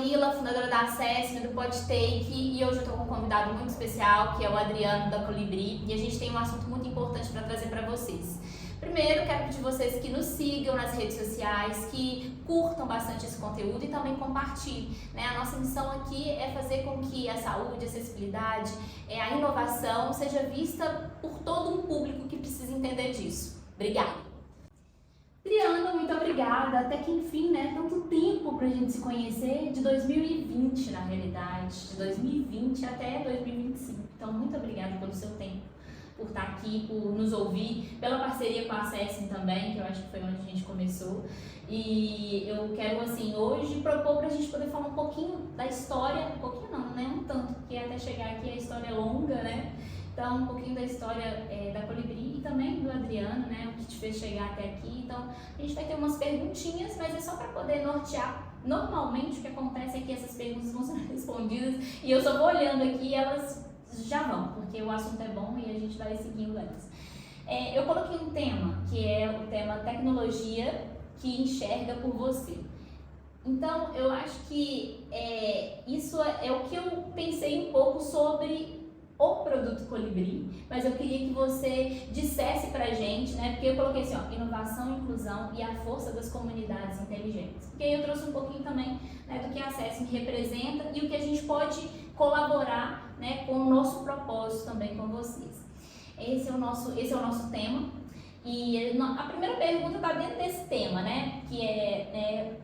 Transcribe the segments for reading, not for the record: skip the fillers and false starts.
Camila, fundadora da Assessment, do PodTake, e hoje eu estou com um convidado muito especial, que é o Adriano da Colibri, e a gente tem um assunto muito importante para trazer para vocês. Primeiro, quero pedir vocês que nos sigam nas redes sociais, que curtam bastante esse conteúdo e também compartilhem, né? A nossa missão aqui é fazer com que a saúde, a acessibilidade, a inovação seja vista por todo um público que precisa entender disso. Obrigada! Adriano, muito obrigada. Até que enfim, né? Tanto tempo pra gente se conhecer, de 2020 na realidade, de 2020 até 2025. Então, muito obrigada pelo seu tempo, por estar aqui, por nos ouvir, pela parceria com a Assessment também, que eu acho que foi onde a gente começou. E eu quero, assim, hoje propor pra gente poder falar um pouquinho da história, um pouquinho não, né? Um tanto, porque até chegar aqui a história é longa, né? Então, um pouquinho da história da Colibri e também do Adriano, né? O que te fez chegar até aqui. Então, a gente vai ter umas perguntinhas, mas é só para poder nortear. Normalmente, o que acontece é que essas perguntas vão ser respondidas e eu só vou olhando aqui e elas já vão, porque o assunto é bom e a gente vai seguindo elas. Eu coloquei um tema, que é o tema tecnologia que enxerga por você. Então, eu acho que isso é o que eu pensei um pouco sobre o produto Colibri, mas eu queria que você dissesse pra gente, né, porque eu coloquei assim, ó, inovação, inclusão e a força das comunidades inteligentes. Porque aí eu trouxe um pouquinho também, né, do que a Assessment representa e o que a gente pode colaborar, né, com o nosso propósito também com vocês. Esse é o nosso tema. E a primeira pergunta está dentro desse tema, né, que é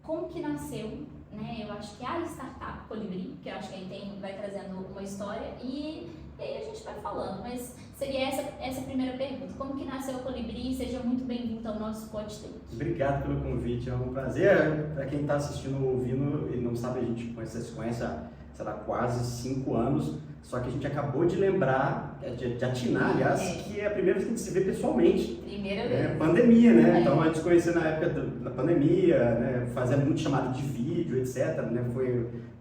como que nasceu, né? Eu acho que a startup Colibri, que eu acho que aí vai trazendo uma história e aí a gente vai falando, mas seria essa primeira pergunta. Como que nasceu a Colibri? Seja muito bem-vindo ao nosso PodTake. Obrigado pelo convite, é um prazer. Para quem está assistindo ou ouvindo e não sabe, a gente se conhece há, sei lá, quase 5 anos, só que a gente acabou de lembrar, de atinar, aliás, que é a primeira vez que a gente se vê pessoalmente. Primeira vez. Pandemia, né? Então a gente se conheceu na época da pandemia, né? Fazia muito chamada de vídeo, etc. Né?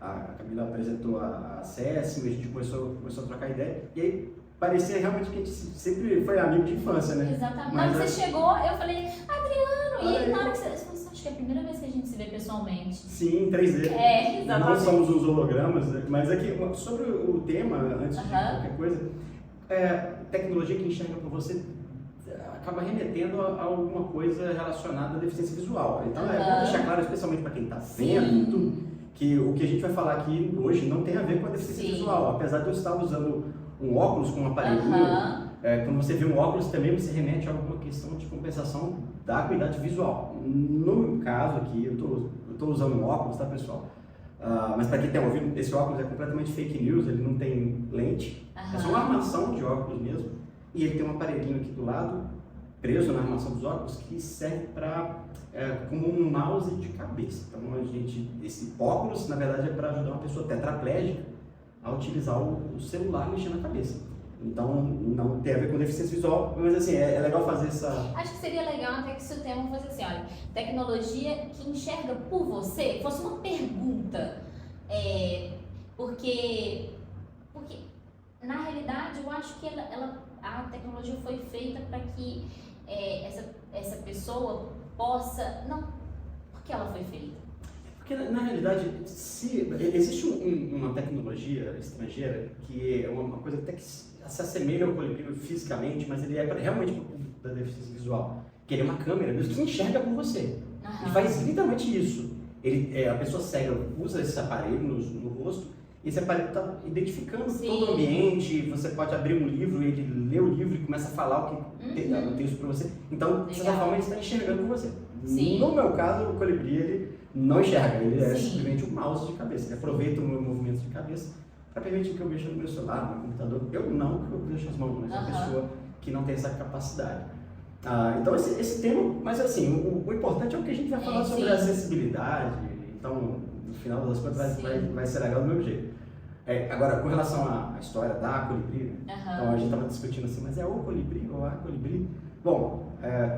A Camila apresentou a Assessment, a gente começou a trocar ideia, e aí parecia realmente que a gente sempre foi amigo de infância, né? Exatamente. Mas você chegou, eu falei, Adriano, e na hora que você acho que é a primeira vez que a gente se vê pessoalmente. Sim, em 3D. Exatamente. Não somos os hologramas, né? Mas aqui, sobre o tema, antes de qualquer coisa, tecnologia que enxerga por você acaba remetendo a alguma coisa relacionada à deficiência visual. Então, é bom deixar claro, especialmente para quem está vendo, que o que a gente vai falar aqui hoje não tem a ver com a deficiência visual. Apesar de eu estar usando um óculos com um aparelhinho, quando você vê um óculos também você remete a alguma questão de compensação da acuidade visual. No caso aqui, eu estou usando um óculos, tá, pessoal? Mas para quem está ouvindo, esse óculos é completamente fake news, ele não tem lente, é só uma armação de óculos mesmo, e ele tem um aparelhinho aqui do lado, preso na armação dos óculos, que serve como um mouse de cabeça. Então, esse óculos, na verdade, é para ajudar uma pessoa tetraplégica a utilizar o celular mexendo na cabeça. Então, não tem a ver com deficiência visual, mas assim, é legal fazer essa... Acho que seria legal até que se o tema fosse assim, olha, tecnologia que enxerga por você, fosse uma pergunta, porque na realidade eu acho que a tecnologia foi feita para que essa pessoa possa... Não, por que ela foi feita? Porque, na realidade, existe uma tecnologia estrangeira que é uma coisa até que se assemelha ao Colibri fisicamente, mas ele é realmente para o público da deficiência visual, que ele é uma câmera mesmo que enxerga por você. E faz literalmente isso. A pessoa cega usa esse aparelho no rosto, e esse aparelho está identificando todo o ambiente. Você pode abrir um livro, ele lê o livro e começa a falar o texto para você. Então, de certa forma, ele está enxergando por você. No meu caso, o Colibri, ele não enxerga, ele é simplesmente um mouse de cabeça. Ele aproveita o meu movimento de cabeça para permitir que eu mexa no meu celular, no meu computador. Eu não, que eu deixo as mãos, mas é uma pessoa que não tem essa capacidade. Então, esse tema, mas assim, o importante é o que a gente vai falar sobre acessibilidade. Então, no final das contas, vai ser legal do meu jeito. Agora, com relação à história da Colibri, então a gente estava discutindo assim, mas é o Colibri ou a Colibri? Bom,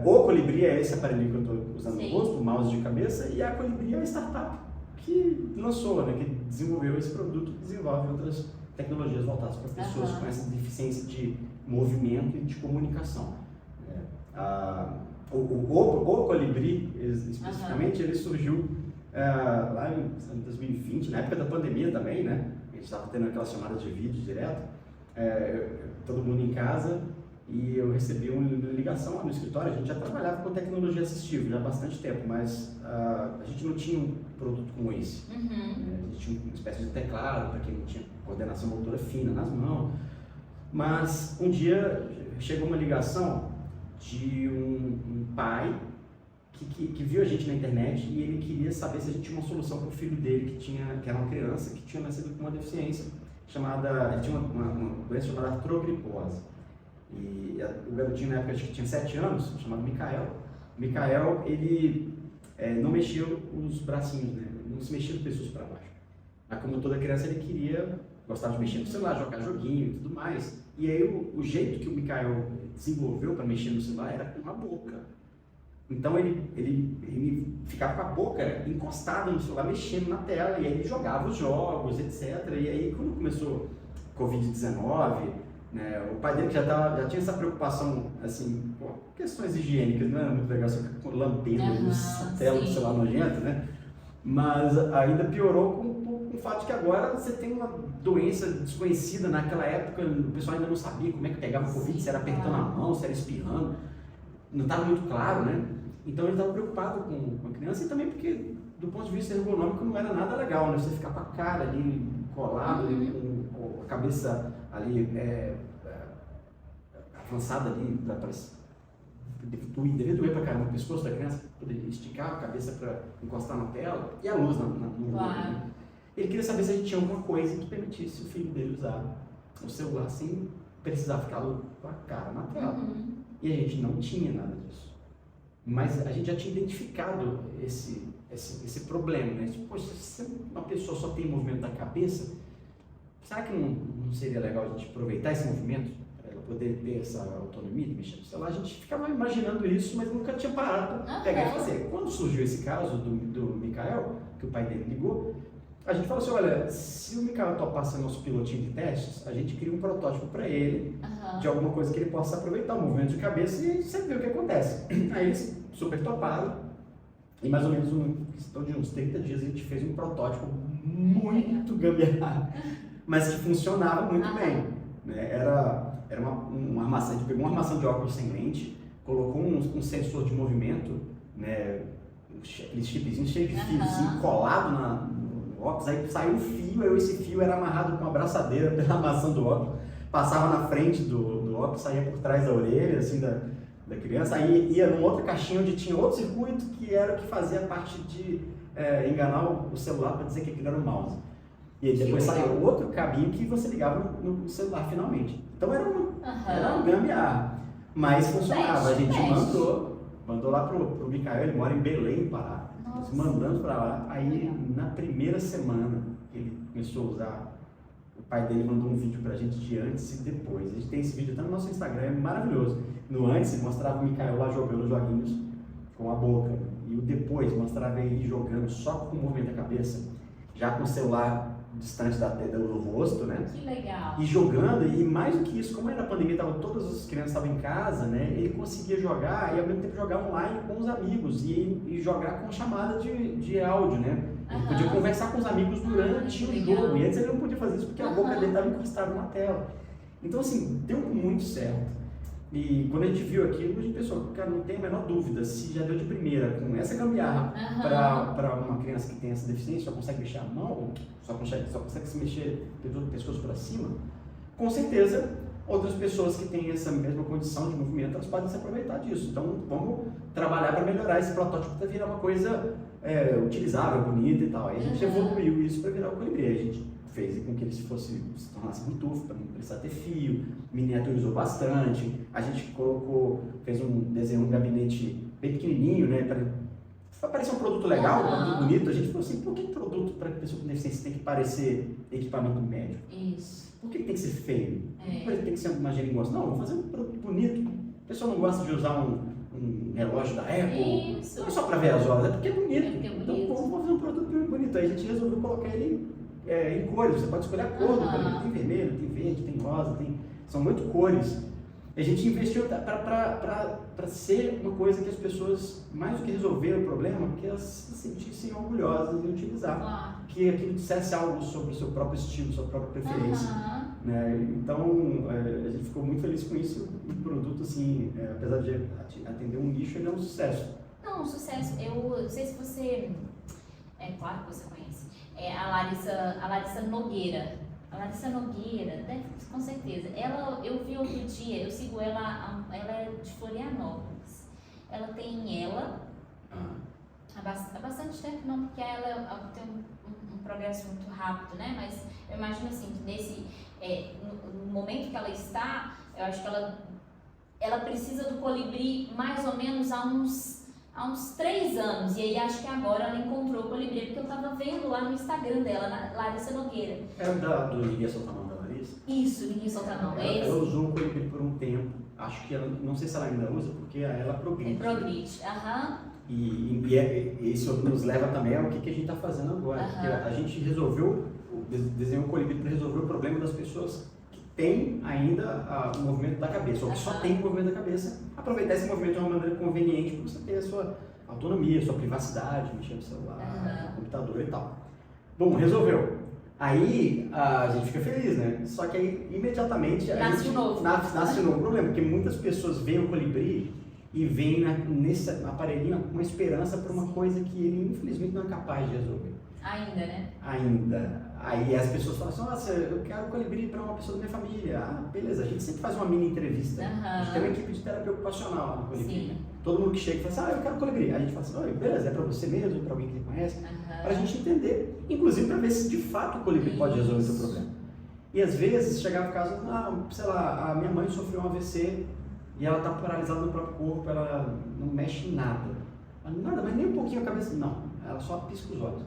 o Colibri é esse aparelho que eu estou usando no rosto, o mouse de cabeça, e a Colibri é a startup que lançou, né, que desenvolveu esse produto, que desenvolve outras tecnologias voltadas para pessoas com essa deficiência de movimento e de comunicação. O Colibri, especificamente, ele surgiu lá em 2020, na época da pandemia também, né? A gente estava tendo aquelas chamadas de vídeo direto, todo mundo em casa, e eu recebi uma ligação lá no escritório. A gente já trabalhava com tecnologia assistiva já há bastante tempo, mas a gente não tinha um produto como esse. A gente tinha uma espécie de teclado para quem não tinha coordenação motora fina nas mãos. Mas um dia chegou uma ligação de um pai que viu a gente na internet e ele queria saber se a gente tinha uma solução para o filho dele que era uma criança que tinha nascido com uma deficiência ele tinha uma doença chamada artrogripose. E o garotinho na época, acho que tinha 7 anos, chamado Mikael. Mikael, ele não mexia os bracinhos, né? Não se mexia do pescoço para baixo. Mas como toda criança, ele gostava de mexer no celular, jogar joguinho e tudo mais. E aí o jeito que o Mikael desenvolveu para mexer no celular era com a boca. Então ele ficava com a boca encostada no celular, mexendo na tela, e aí ele jogava os jogos, etc. E aí quando começou Covid-19, né, o pai dele já tinha essa preocupação, assim, com questões higiênicas, não era muito legal, só com lambendo a tela do celular nojento, né? Mas ainda piorou com o fato de que agora você tem uma doença desconhecida. Naquela época o pessoal ainda não sabia como é que pegava o Covid, se era apertando a mão, se era espirrando, não estava muito claro, né? Então ele estava preocupado com a criança, e também porque do ponto de vista ergonômico não era nada legal, né? Você ficar com a cara ali colado, ali, com a cabeça ali avançada ali, devia doer pra caramba o pescoço da criança, poder esticar a cabeça para encostar na tela, e a luz no olho, né? Ele queria saber se a gente tinha alguma coisa que permitisse o filho dele usar o celular sem precisar ficar com a cara na tela. E a gente não tinha nada disso. Mas a gente já tinha identificado esse problema, né? Poxa, se uma pessoa só tem movimento da cabeça, será que não seria legal a gente aproveitar esse movimento para ela poder ter essa autonomia de mexer no celular? A gente ficava imaginando isso, mas nunca tinha parado para pegar e fazer. Quando surgiu esse caso do Mikael, que o pai dele ligou, a gente falou assim: olha, se o Mikael topar ser nosso pilotinho de testes, a gente cria um protótipo para ele, de alguma coisa que ele possa aproveitar, um movimento de cabeça, e você vê o que acontece. Aí eles super toparam, e mais ou menos questão de uns 30 dias a gente fez um protótipo muito gambiarra, mas que funcionava muito bem, né? Era uma armação, a gente pegou uma armação de óculos sem lente, colocou um sensor de movimento, né, aqueles chipzinhos cheios de fios assim, colado no óculos, aí saiu um fio, aí esse fio era amarrado com uma abraçadeira pela armação do óculos, passava na frente do óculos, saía por trás da orelha, assim, da criança, aí ia numa outra caixinha onde tinha outro circuito que era o que fazia a parte de enganar o celular para dizer que aquilo era um mouse. E aí depois saiu outro cabinho que você ligava no celular finalmente. Então era um gambiarra, mas funcionava. A gente mandou lá pro Mikael, ele mora em Belém, Pará. Nós mandamos para lá. Aí na primeira semana que ele começou a usar, o pai dele mandou um vídeo pra gente de antes e depois. A gente tem esse vídeo até no nosso Instagram, é maravilhoso. No antes mostrava o Mikael lá jogando joguinhos com a boca, e o depois mostrava ele jogando só com o movimento da cabeça, já com o celular distante do rosto, né? Que legal! E jogando, e mais do que isso, como era a pandemia, todas as crianças estavam em casa, né? Ele conseguia jogar e ao mesmo tempo jogar online com os amigos e jogar com chamada de áudio, né? Ele podia conversar com os amigos durante o jogo, e antes ele não podia fazer isso porque a boca dele estava encostada na tela. Então assim, deu muito certo. E quando a gente viu aquilo, a gente pensou, cara, não tem a menor dúvida, se já deu de primeira com essa gambiarra para uma criança que tem essa deficiência, só consegue mexer a mão, só consegue se mexer pelo pescoço para cima, com certeza outras pessoas que têm essa mesma condição de movimento, elas podem se aproveitar disso. Então vamos trabalhar para melhorar esse protótipo para virar uma coisa utilizável, bonita e tal. Aí a gente evoluiu isso para virar o Colibri. A gente fez com que ele se tornasse Bluetooth, para não precisar ter fio, miniaturizou bastante. A gente desenhou um gabinete bem pequenininho, né, para parecer um produto legal, um produto bonito. A gente falou assim: por que produto para pessoa com deficiência tem que parecer equipamento médico? Isso. Por que tem que ser feio? Por que tem que ser uma geringonça? Não, vamos fazer um produto bonito. A pessoa não gosta de usar um relógio da Apple, Isso. não é só para ver as horas, é porque é bonito. Então vamos fazer um produto bonito. Aí a gente resolveu colocar ele em cores. Você pode escolher a cor do Colibri. Tem vermelho, tem verde, tem rosa, são 8 cores. A gente investiu para ser uma coisa que as pessoas, mais do que resolver o problema, que elas se sentissem orgulhosas em utilizar. Claro. Que aquilo dissesse algo sobre o seu próprio estilo, sua própria preferência. Né? Então, a gente ficou muito feliz com isso. O produto, assim, apesar de atender um nicho, ele é um sucesso. Não, um sucesso. Eu não sei se você... É claro que você conhece. É a Larissa Nogueira. A Larissa Nogueira, com certeza. Eu vi outro dia, eu sigo ela é de Florianópolis. Ela tem há bastante tempo, não, porque ela tem um progresso muito rápido, né? Mas eu imagino assim, que no momento que ela está, eu acho que ela precisa do colibri mais ou menos há uns 3 anos, e aí acho que agora ela encontrou o colibri, porque eu tava vendo lá no Instagram dela, Larissa Nogueira. É do Ninguém Solta a Mão da Larissa? Isso, Ninguém Solta a Mão, é esse? Ela usou o colibri por um tempo, acho que ela, não sei se ela ainda usa, porque ela progride. Progride, E isso nos leva também ao que a gente está fazendo agora, porque a gente desenhou o colibri para resolver o problema das pessoas que têm ainda o movimento da cabeça, ou que só tem o movimento da cabeça, aproveitar esse movimento de uma maneira conveniente para você ter a sua autonomia, a sua privacidade, mexer no celular, no computador e tal. Bom, resolveu. Aí a gente fica feliz, né? Só que aí imediatamente nasce um novo problema, porque muitas pessoas veem o colibri e veem nesse aparelhinho uma esperança para uma coisa que ele infelizmente não é capaz de resolver. Ainda, né? Ainda. Aí as pessoas falam assim, nossa, eu quero colibri para uma pessoa da minha família. Ah, beleza, a gente sempre faz uma mini entrevista. A gente tem uma equipe de terapia ocupacional lá no colibri. Né? Todo mundo que chega e fala assim, eu quero colibri. Aí a gente fala assim, beleza, é para você mesmo, para alguém que você conhece, para a gente entender, inclusive para ver se de fato o colibri pode resolver o seu problema. E às vezes chegava o caso, sei lá, a minha mãe sofreu um AVC e ela está paralisada no próprio corpo, ela não mexe em nada. Nada, mas nem um pouquinho a cabeça, não. Ela só pisca os olhos.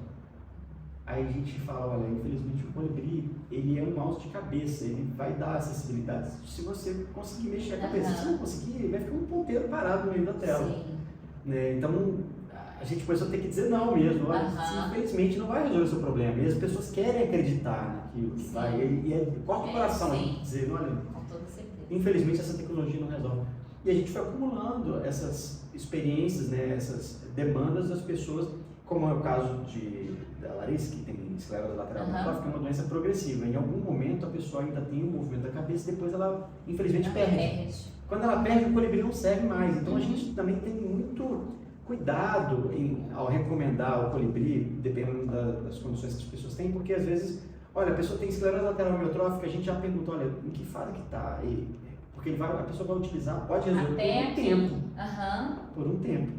Aí a gente fala, olha, infelizmente o colibri, ele é um mouse de cabeça, ele vai dar acessibilidade se você conseguir mexer a cabeça. Se não conseguir, ele vai ficar um ponteiro parado no meio da tela. Né? Então, a gente começou a ter que dizer não mesmo, olha, infelizmente não vai resolver o seu problema. E as pessoas querem acreditar naquilo que vai, e corta o coração a gente dizer, olha, infelizmente essa tecnologia não resolve. E a gente foi acumulando essas experiências, né, essas demandas das pessoas, como é o caso da Larissa, que tem esclerose lateral amiotrófica, que é uma doença progressiva. Em algum momento a pessoa ainda tem um movimento da cabeça, depois ela infelizmente perde. Quando ela perde, o colibri não serve mais. Então a gente também tem muito cuidado ao recomendar o colibri, dependendo das condições que as pessoas têm, porque às vezes, olha, a pessoa tem esclerose lateral amiotrófica, a gente já pergunta, olha, em que fase que está? Porque a pessoa vai utilizar, pode resolver por um tempo.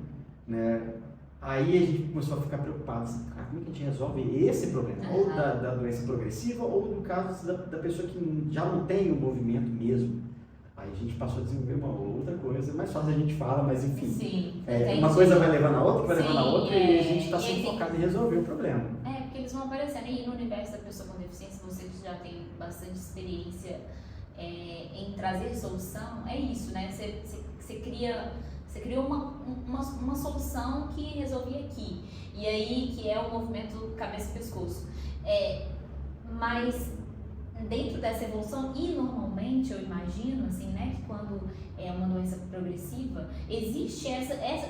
Né? Aí a gente começou a ficar preocupado, assim, cara, como é que a gente resolve esse problema? Ou da doença progressiva, ou no caso da pessoa que já não tem o movimento mesmo. Aí a gente passou a desenvolver uma outra coisa, mais fácil a gente fala, mas enfim. Sim, uma coisa vai levar na outra, vai levar na outra, e a gente está sempre focado em resolver o problema. Porque eles vão aparecendo. E no universo da pessoa com deficiência, você que já tem bastante experiência em trazer solução, é isso, né? Você criou uma solução que resolvia aqui. E aí, que é o movimento cabeça-pescoço. Mas dentro dessa evolução, e normalmente eu imagino, assim, né, que quando é uma doença progressiva, existe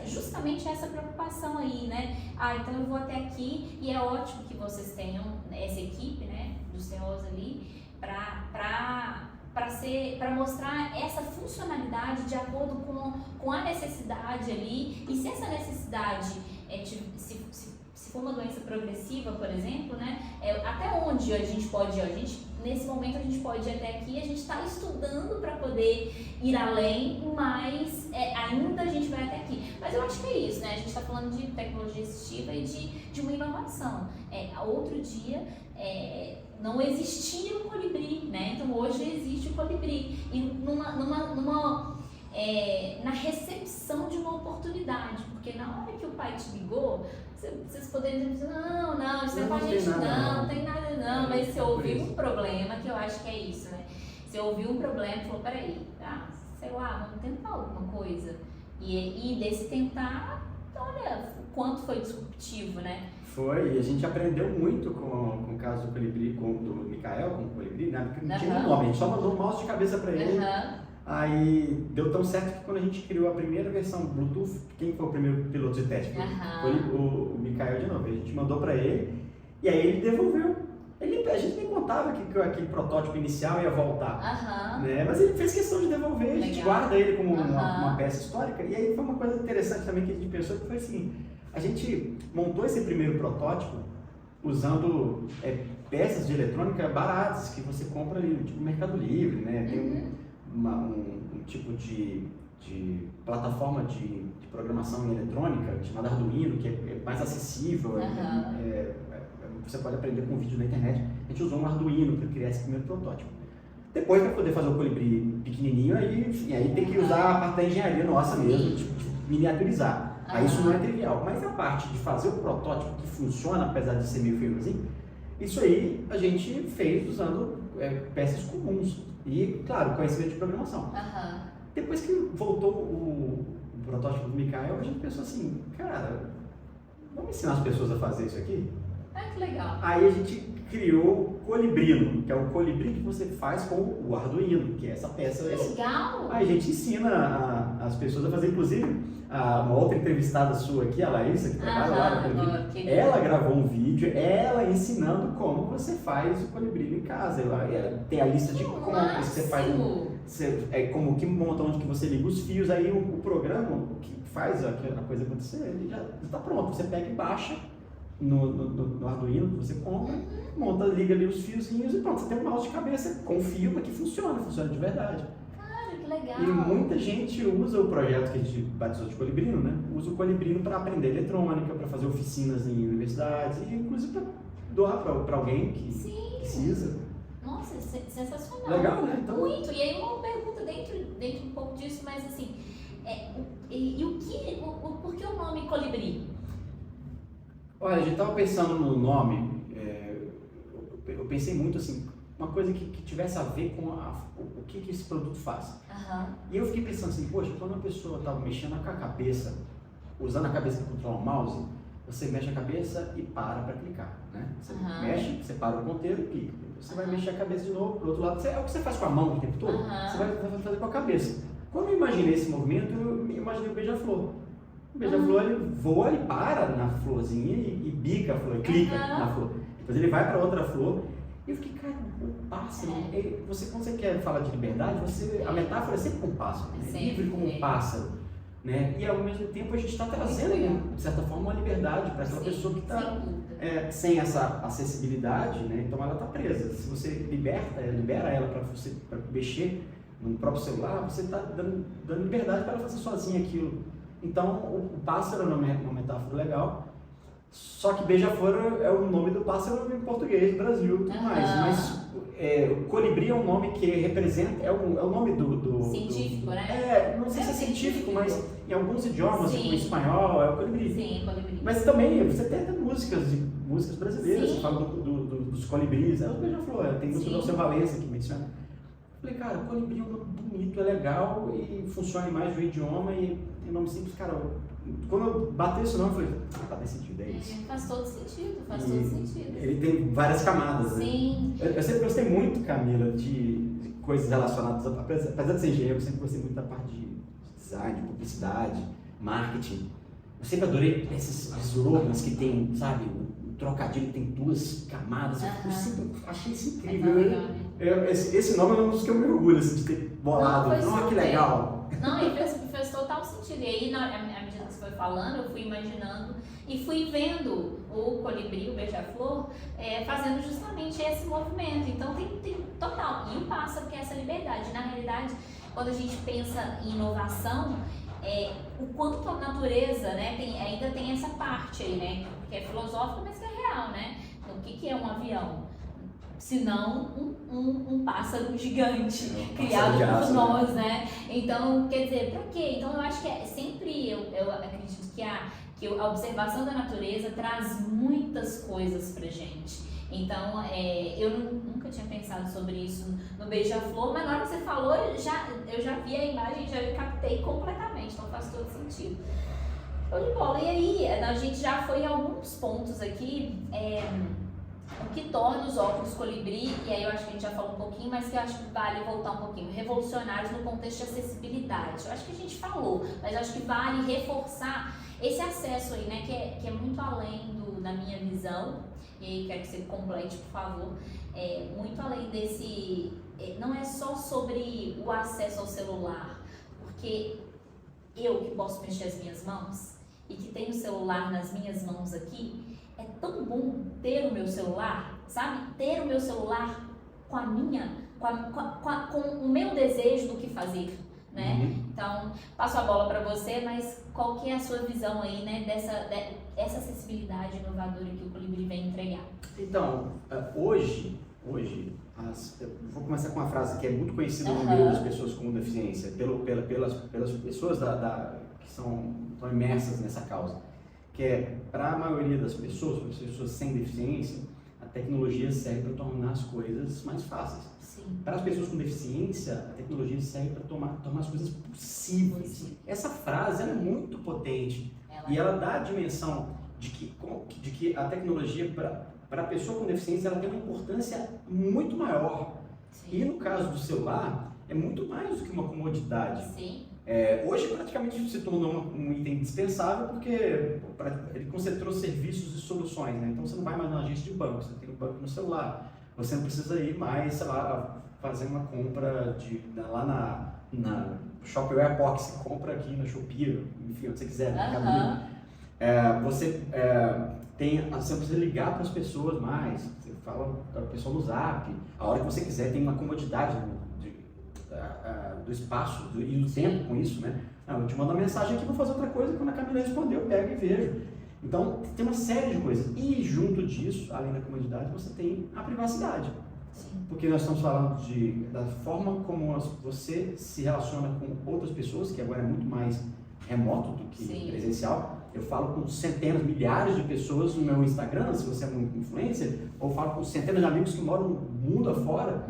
justamente essa preocupação aí, né? Então eu vou até aqui, e é ótimo que vocês tenham essa equipe, né, dos TOs ali, para mostrar essa funcionalidade de acordo com a necessidade ali. E se essa necessidade se for uma doença progressiva, por exemplo, né, até onde a gente pode ir? Nesse momento a gente pode ir até aqui, a gente está estudando para poder ir além, mas ainda a gente vai até aqui. Mas eu acho que é isso, né? A gente está falando de tecnologia assistiva e de uma inovação. Outro dia não existia o colibri, né? Então hoje existe o colibri. E na recepção de uma oportunidade, porque na hora que o pai te ligou, vocês poderiam dizer, não, isso não é com a gente, não tem nada não, mas você ouviu um problema, que eu acho que é isso, né? Você ouviu um problema e falou, peraí, sei lá, vamos tentar alguma coisa. E desse tentar, olha, o quanto foi disruptivo, né? Foi, e a gente aprendeu muito com o caso do colibri, do Mikael, com o colibri, né? Porque não tinha um nome, a gente só mandou um mouse de cabeça para ele. Aí deu tão certo que quando a gente criou a primeira versão Bluetooth, quem foi o primeiro piloto de teste? Foi o Mikael de novo. A gente mandou para ele e aí ele devolveu. A gente nem contava que aquele protótipo inicial ia voltar, né? Mas ele fez questão de devolver, a gente guarda ele como uma peça histórica. E aí foi uma coisa interessante também que a gente pensou, que foi assim, a gente montou esse primeiro protótipo usando peças de eletrônica baratas que você compra ali, tipo Mercado Livre, né? Tem um tipo de plataforma de programação eletrônica chamada Arduino, que é mais acessível, você pode aprender com vídeo na internet. A gente usou um Arduino para criar esse primeiro protótipo. Depois, para poder fazer o colibri pequenininho, aí tem que usar a parte da engenharia nossa mesmo, de miniaturizar. Aí isso não é trivial, mas a parte de fazer o protótipo que funciona, apesar de ser meio feiozinho, isso aí a gente fez usando peças comuns e, claro, conhecimento de programação. Depois que voltou o protótipo do Mikael, a gente pensou assim, cara, vamos ensinar as pessoas a fazer isso aqui? Que legal. Aí a gente criou o Colibrino, que é o colibri que você faz com o Arduino, que é essa peça. Legal! Aí a gente ensina as pessoas a fazer, inclusive, uma outra entrevistada sua aqui, a Laísa, que trabalha lá no Colibri, ela gravou um vídeo, ela ensinando como você faz o Colibrino em casa. Ela tem a lista de compras que você faz, como que monta, onde que você liga os fios, aí o programa que faz a coisa acontecer, ele já está pronto, você pega e baixa no Arduino que você compra, monta, liga ali os fiozinhos e pronto, você tem um mouse de cabeça com fio que funciona de verdade. Cara, que legal! E muita gente usa o projeto que a gente batizou de Colibrino, né? Usa o Colibrino para aprender eletrônica, para fazer oficinas em universidades e inclusive para doar para alguém que precisa. Nossa, sensacional! Legal, né? Então... Muito! E aí uma pergunta dentro um pouco disso, mas assim, por que o nome Colibri? Olha, a gente estava pensando no nome, eu pensei muito assim, uma coisa que tivesse a ver com o que esse produto faz. E eu fiquei pensando assim, poxa, quando uma pessoa está mexendo com a cabeça, usando a cabeça para controlar o mouse, você mexe a cabeça e para clicar, né? Você mexe, você para o ponteiro e clica. Você vai mexer a cabeça de novo para o outro lado, é o que você faz com a mão o tempo todo, você vai fazer com a cabeça. Quando eu imaginei esse movimento, eu imaginei o beija-flor. O beija-flor ele voa, ele para na florzinha e bica a flor, clica na flor. Depois ele vai para outra flor. E eu fiquei, cara, o pássaro, quando você quer falar de liberdade, a metáfora é sempre com o pássaro, né? Livre como um pássaro. Né? E ao mesmo tempo a gente está trazendo, de certa forma, uma liberdade para aquela pessoa que está sem essa acessibilidade, né? Então ela está presa. Se você libera ela para mexer no próprio celular, você está dando liberdade para ela fazer sozinha aquilo. Então, o pássaro é uma metáfora legal, só que beija-flor é o nome do pássaro em português do Brasil e tudo mais. Mas o colibri é um nome que representa, é o nome do científico, né? Não sei se é científico, mas em alguns idiomas, como espanhol, é o colibri. Sim, colibri. Mas também, você tem até músicas brasileiras que falam dos colibris, é o beija-flor, tem música do Alceu Valença que menciona. Eu falei, cara, o colibri é um nome bonito, é legal e funciona em mais de um idioma e tem nome simples, cara. Quando eu bati esse nome, eu falei, faz sentido, é isso. Faz todo sentido, Ele tem várias camadas, Sim. né? Eu sempre gostei muito, Camila, de coisas relacionadas, apesar de ser engenheiro, eu sempre gostei muito da parte de design, de publicidade, marketing. Eu sempre adorei esses slogans que tem, sabe, um trocadilho que tem duas camadas. Eu sempre achei isso incrível. Esse nome é um dos que eu me orgulho, assim, de ter bolado. Que legal! Não, e fez total sentido. E aí, à medida que você foi falando, eu fui imaginando e fui vendo o colibri, o beija-flor, fazendo justamente esse movimento. Então, tem total. E o pássaro, que é essa liberdade. Na realidade, quando a gente pensa em inovação, o quanto a natureza, né, ainda tem essa parte aí, né, que é filosófica, mas que é real, né? Então, o que é um avião? Senão um pássaro gigante criado por nós, né? Então, quer dizer, pra quê? Então, eu acho que sempre, eu acredito que a observação da natureza traz muitas coisas pra gente. Então, eu nunca tinha pensado sobre isso no beija-flor, mas na hora que você falou, eu já vi a imagem, já captei completamente, então faz todo sentido. Show de bola. E aí, a gente já foi em alguns pontos aqui, O que torna os óculos Colibri, e aí eu acho que a gente já falou um pouquinho, mas que eu acho que vale voltar um pouquinho, revolucionários no contexto de acessibilidade. Eu acho que a gente falou, mas eu acho que vale reforçar esse acesso aí, né, que é muito além na minha visão, e aí quero que você complete, por favor, muito além desse, não é só sobre o acesso ao celular, porque eu que posso mexer as minhas mãos e que tenho o celular nas minhas mãos aqui, é tão bom ter o meu celular, sabe? Ter o meu celular com com o meu desejo do que fazer, né? Então, passo a bola para você, mas qual que é a sua visão aí, né, dessa acessibilidade inovadora que o Colibri vem entregar? Então, hoje eu vou começar com uma frase que é muito conhecida no meio das pessoas com deficiência, pelas pessoas que estão imersas nessa causa, que é, para a maioria das pessoas, para as pessoas sem deficiência, a tecnologia serve para tornar as coisas mais fáceis. Sim. Para as pessoas com deficiência, a tecnologia serve para tornar as coisas possíveis. Essa frase ela é muito potente e ela dá a dimensão de que a tecnologia, para a pessoa com deficiência, ela tem uma importância muito maior. Sim. E no caso do celular, é muito mais do que uma comodidade. Sim. Hoje praticamente se tornou um item indispensável porque ele concentrou serviços e soluções, né? Então você não vai mais na agência de banco, você tem um banco no celular, você não precisa ir mais, sei lá, fazer uma compra lá na Shopping Airport, você compra aqui na Shopee, enfim, onde você quiser, você não precisa ligar para as pessoas mais, você fala com a pessoa no Zap, a hora que você quiser, tem uma comodidade do espaço e do tempo com isso, né? Eu te mando uma mensagem aqui, vou fazer outra coisa, quando a Camila respondeu, eu pego e vejo. Então, tem uma série de coisas. E junto disso, além da comodidade, você tem a privacidade. Sim. Porque nós estamos falando da forma como você se relaciona com outras pessoas, que agora é muito mais remoto do que presencial. Eu falo com centenas, milhares de pessoas no meu Instagram, se você é um influencer, ou falo com centenas de amigos que moram no mundo afora.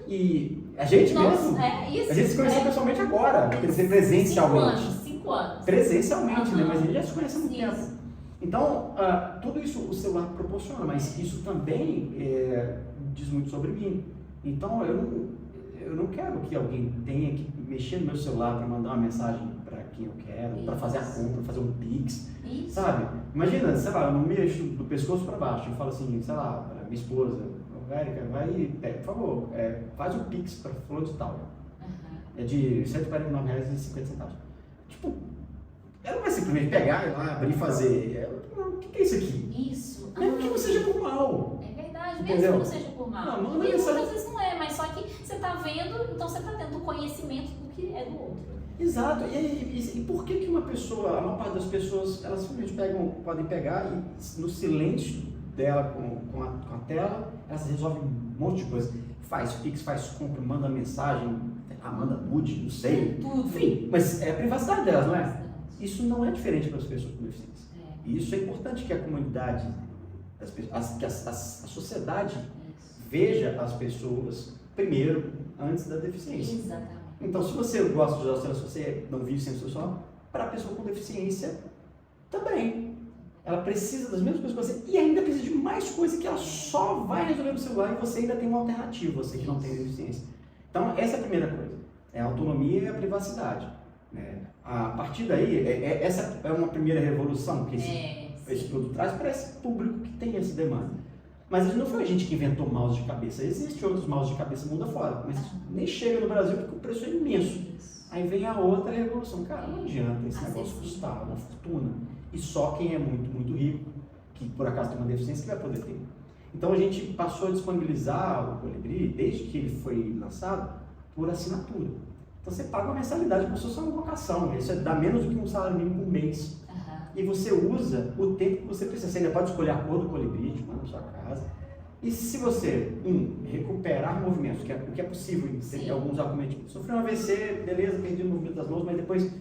E a gente mesmo, a gente se conheceu pessoalmente agora, quer dizer, presencialmente. 5 anos. Presencialmente, né? Mas a gente já se conhece há muito tempo. Então, tudo isso o celular proporciona, mas isso também diz muito sobre mim. Então, eu não quero que alguém tenha que mexer no meu celular para mandar uma mensagem para quem eu quero, para fazer a compra, fazer um Pix, sabe? Imagina, sei lá, eu não mexo do pescoço para baixo, eu falo assim, sei lá, para minha esposa, Érica, vai, por favor, faz um Pix para fulano de tal. É de R$ 149,50. Tipo, ela não vai simplesmente pegar, ir lá, abrir e fazer. O que é isso aqui? Isso. Mesmo que não seja por mal. É verdade, mesmo entendeu? que não seja por mal. Não, e muitas vezes não é, mas só que você está vendo, então você está tendo conhecimento do que é do outro. Exato. E por que uma pessoa, a maior parte das pessoas, elas simplesmente podem pegar e no silêncio dela com a tela, elas resolvem um monte de coisa. Faz Pix, faz compra, manda mensagem, manda nude, não sei. Tudo. Enfim, mas é a privacidade delas, não é? Isso não é diferente para as pessoas com deficiência. E isso é importante que a comunidade, que a sociedade veja as pessoas primeiro, antes da deficiência. Exatamente. Então, se você gosta de usar o celular, se você não vive sem o celular, para a pessoa com deficiência também. Ela precisa das mesmas coisas que você e ainda precisa de mais coisa que ela só vai resolver no celular e você ainda tem uma alternativa, você que não tem deficiência. Então, essa é a primeira coisa. É a autonomia e a privacidade. A partir daí, essa é uma primeira revolução que esse produto traz para esse público que tem essa demanda. Mas não foi a gente que inventou mouse de cabeça. Existem outros mouse de cabeça mundo afora, mas nem chega no Brasil porque o preço é imenso. Aí vem a outra revolução. Cara, não adianta esse negócio custar uma fortuna. E só quem é muito, muito rico, que por acaso tem uma deficiência, que vai poder ter. Então a gente passou a disponibilizar o Colibri, desde que ele foi lançado, por assinatura. Então você paga uma mensalidade como se fosse uma locação. Isso dá menos do que um salário mínimo por mês. E você usa o tempo que você precisa. Você ainda pode escolher a cor do Colibri, te manda na sua casa. E se você, recuperar movimentos, o que é possível, tem alguns argumentos. Sofri um AVC, beleza, perdi o movimento das mãos, mas depois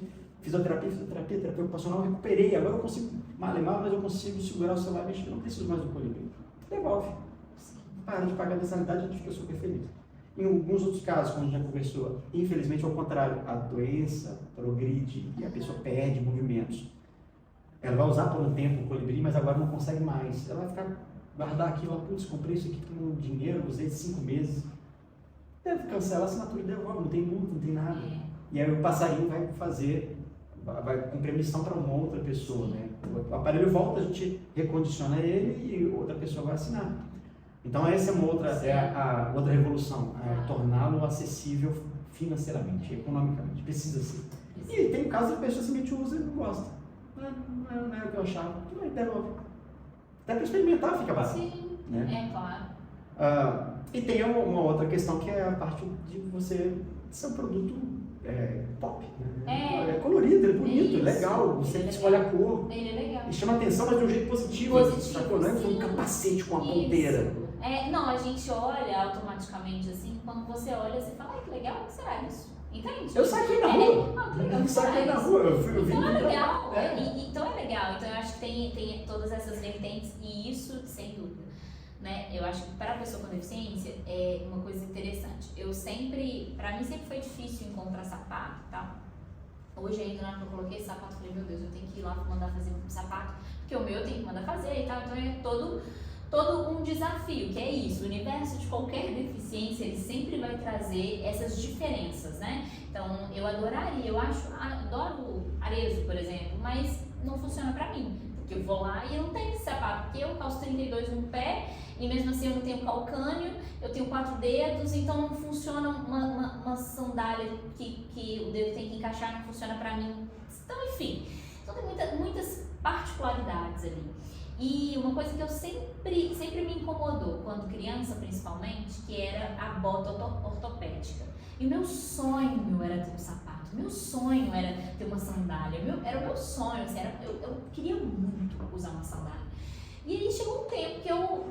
terapia ocupacional, recuperei. Agora eu consigo, mas eu consigo segurar o celular e mexer. Não preciso mais do Colibri. Devolve. Para de pagar a mensalidade, a gente fica super feliz. Em alguns outros casos, como a gente já conversou, infelizmente, ao contrário, a doença progride e a pessoa perde movimentos. Ela vai usar por um tempo o Colibri, mas agora não consegue mais. Ela vai ficar guardar aquilo, putz, comprei isso aqui com um dinheiro, usei 5 meses. Deve cancelar a assinatura e devolve, não tem multa, não tem nada. E aí o passarinho vai cumprir a missão para uma outra pessoa, né? O aparelho volta, a gente recondiciona ele e outra pessoa vai assinar. Então essa é uma outra, a outra revolução, torná-lo acessível financeiramente, economicamente, precisa ser. E tem casos que a pessoa simplesmente usa e não gosta. Não é o que eu achava, mas devolve. Até para experimentar fica barato. Sim, né? claro. E tem uma outra questão que é a parte de você ser um produto pop. Né? É colorido, é bonito, é legal, você escolhe a cor. Ele é legal. E chama atenção, mas de um jeito positivo. Sacou? Não é um capacete com a ponteira. Não, a gente olha automaticamente assim, quando você olha, você fala, ai que legal, o que será isso? Entende? Eu saquei na rua. Que legal, eu saquei na rua, eu vi. Então é legal. Então é legal. Então eu acho que tem todas essas vertentes e isso, sem dúvida. Né? Eu acho que para a pessoa com deficiência é uma coisa interessante. Para mim sempre foi difícil encontrar sapato, tá? Hoje ainda na hora que eu coloquei esse sapato, eu falei, meu Deus, eu tenho que ir lá mandar fazer um sapato, porque o meu eu tenho que mandar fazer e tal. Então é todo um desafio, que é isso. O universo de qualquer deficiência, ele sempre vai trazer essas diferenças, né? Então eu adoro Arezzo, por exemplo, mas não funciona pra mim. Porque eu vou lá e eu não tenho esse sapato, porque eu calço 32 no pé e mesmo assim eu não tenho calcânio, eu tenho 4 dedos, então não funciona uma sandália que o dedo tem que encaixar, não funciona pra mim. Então, enfim, então tem muitas particularidades ali. E uma coisa que eu sempre me incomodou, quando criança principalmente, que era a bota ortopédica. E o meu sonho era ter um sapato, meu sonho era ter uma sandália, era o meu sonho, assim, eu queria muito usar uma sandália. E aí chegou um tempo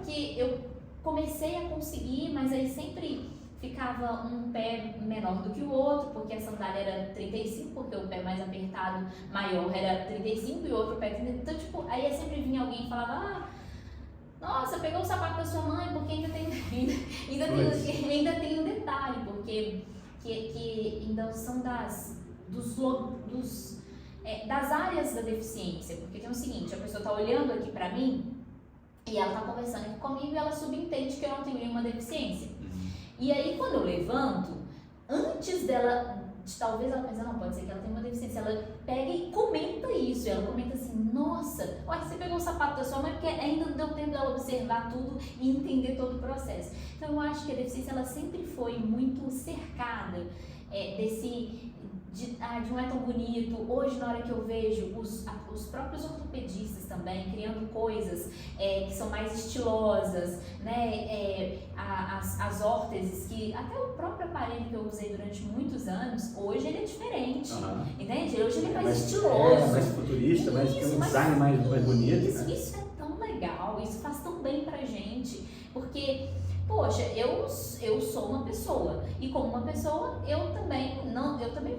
que eu comecei a conseguir, mas aí sempre ficava um pé menor do que o outro, porque a sandália era 35, porque o pé mais apertado, maior, era 35 e o outro pé 30. Então, tipo, aí sempre vinha alguém e falava, nossa, pegou o sapato da sua mãe, porque ainda tem um detalhe, porque que ainda são das áreas da deficiência, porque tem o seguinte, a pessoa está olhando aqui para mim e ela está conversando aqui comigo e ela subentende que eu não tenho nenhuma deficiência. E aí quando eu levanto, antes dela, talvez ela pense, não, pode ser que ela tenha uma deficiência, ela pega e comenta isso, ela comenta assim, nossa, olha, você pegou o sapato da sua mãe, porque ainda não deu tempo dela observar tudo e entender todo o processo. Então eu acho que a deficiência, ela sempre foi muito cercada de não é tão bonito. Hoje, na hora que eu vejo os próprios ortopedistas também criando coisas que são mais estilosas, né? As órteses, que até o próprio aparelho que eu usei durante muitos anos, hoje ele é diferente, entende? Hoje ele é mais estiloso. Mais futurista, mais tem um design mais bonito. Isso é tão legal, isso faz tão bem pra gente, porque poxa, eu sou uma pessoa e como uma pessoa eu também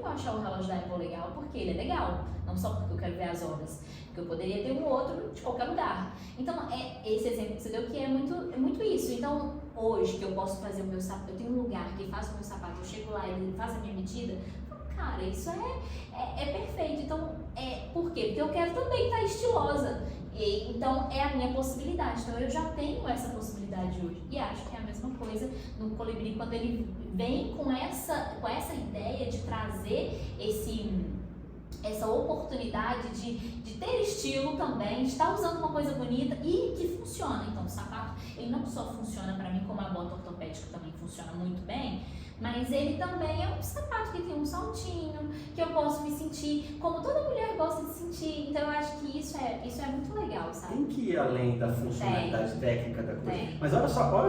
vou achar o relógio da Apple legal porque ele é legal, não só porque eu quero ver as horas, porque eu poderia ter um outro de qualquer lugar. Então esse exemplo que você deu que é muito isso. Então hoje que eu posso fazer o meu sapato, eu tenho um lugar que faz o meu sapato, eu chego lá e ele faz a minha medida, cara, isso é perfeito. Então por quê? Porque eu quero também estar estilosa. Então é a minha possibilidade, então eu já tenho essa possibilidade hoje e acho que é a mesma coisa no Colibri, quando ele vem com essa ideia de trazer essa oportunidade de ter estilo também, de estar usando uma coisa bonita e que funciona. Então o sapato, ele não só funciona para mim, como a bota ortopédica também funciona muito bem, mas ele também é um sapato que tem um saltinho, que eu posso me sentir como toda mulher gosta de sentir. Então eu acho que isso é muito legal, sabe? Tem que ir além da funcionalidade técnica da coisa. Mas olha só qual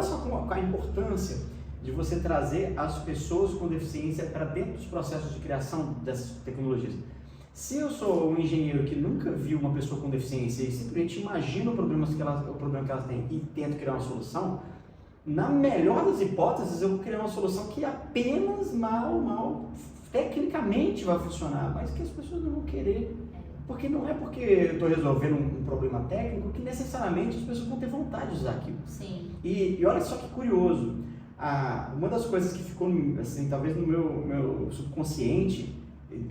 a importância de você trazer as pessoas com deficiência para dentro dos processos de criação dessas tecnologias. Se eu sou um engenheiro que nunca viu uma pessoa com deficiência e simplesmente imagino o problema que elas têm e tento criar uma solução, na melhor das hipóteses, eu vou criar uma solução que apenas mal, tecnicamente vai funcionar, mas que as pessoas não vão querer. Porque não é porque eu estou resolvendo um problema técnico que necessariamente as pessoas vão ter vontade de usar aquilo. Sim. E olha só que curioso, uma das coisas que ficou, assim, talvez no meu subconsciente,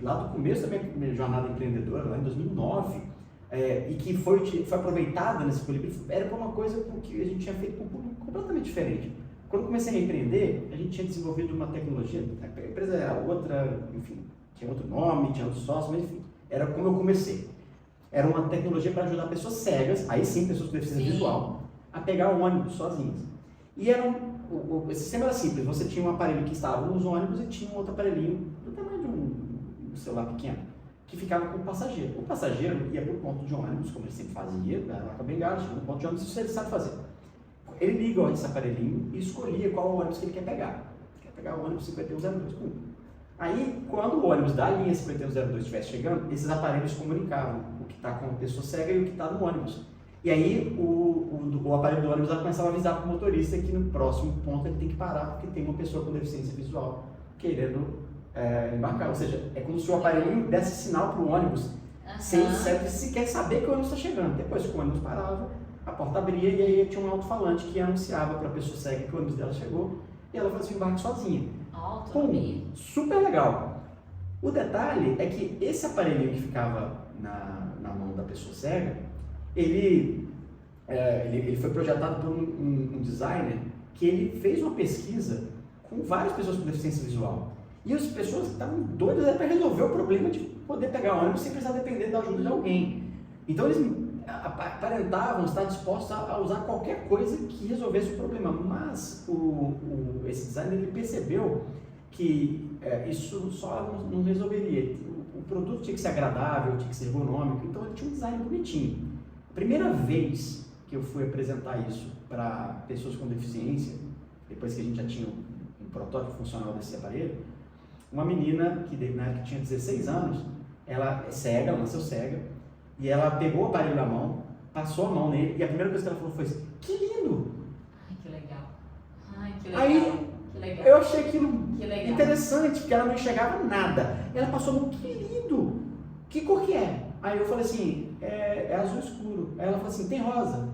lá do começo da minha jornada empreendedora, lá em 2009, e que foi aproveitada nesse colibri, era para uma coisa que a gente tinha feito com um público completamente diferente. Quando eu comecei a empreender, a gente tinha desenvolvido uma tecnologia, a empresa era outra, enfim, tinha outro nome, tinha outro sócio, mas enfim, era como eu comecei. Era uma tecnologia para ajudar pessoas cegas, aí sim, pessoas com deficiência visual, a pegar o ônibus sozinhas. E o sistema era simples, você tinha um aparelho que instalava nos ônibus e tinha um outro aparelhinho do tamanho de um celular pequeno, que ficava com o passageiro. O passageiro ia para o ponto de ônibus, como ele sempre fazia, lá com a bengala, chega no ponto de ônibus, isso ele sabe fazer. Ele liga esse aparelhinho e escolhia qual ônibus que ele quer pegar. Quer pegar o ônibus 5102. Aí, quando o ônibus da linha 5102 estivesse chegando, esses aparelhos comunicavam o que está com a pessoa cega e o que está no ônibus. E aí, o aparelho do ônibus começava a avisar para o motorista que no próximo ponto ele tem que parar, porque tem uma pessoa com deficiência visual querendo embarcar. Ou seja, é como se o aparelhinho desse sinal para o ônibus, sem sequer saber que o ônibus está chegando. Depois que o ônibus parava, a porta abria e aí tinha um alto-falante que anunciava para a pessoa cega que o ônibus dela chegou e ela fazia o embarque sozinha. Super legal. O detalhe é que esse aparelhinho que ficava na mão da pessoa cega, ele foi projetado por um designer que ele fez uma pesquisa com várias pessoas com deficiência visual. E as pessoas estavam doidas para resolver o problema de poder pegar o ônibus sem precisar depender da ajuda de alguém. Então eles aparentavam estar dispostos a usar qualquer coisa que resolvesse o problema, mas esse designer ele percebeu que isso só não resolveria. O produto tinha que ser agradável, tinha que ser ergonômico, então ele tinha um design bonitinho. A primeira vez que eu fui apresentar isso para pessoas com deficiência, depois que a gente já tinha um protótipo funcional desse aparelho, uma menina que na época tinha 16 anos, ela é cega, ela nasceu cega, e ela pegou o aparelho na mão, passou a mão nele, e a primeira coisa que ela falou foi assim, que lindo! Ai, que legal! Ai, que legal! Aí, que legal. Eu achei aquilo interessante, porque ela não enxergava nada. Ela passou a mão, que lindo! Que cor que é? Aí eu falei assim, é azul escuro. Aí ela falou assim, tem rosa.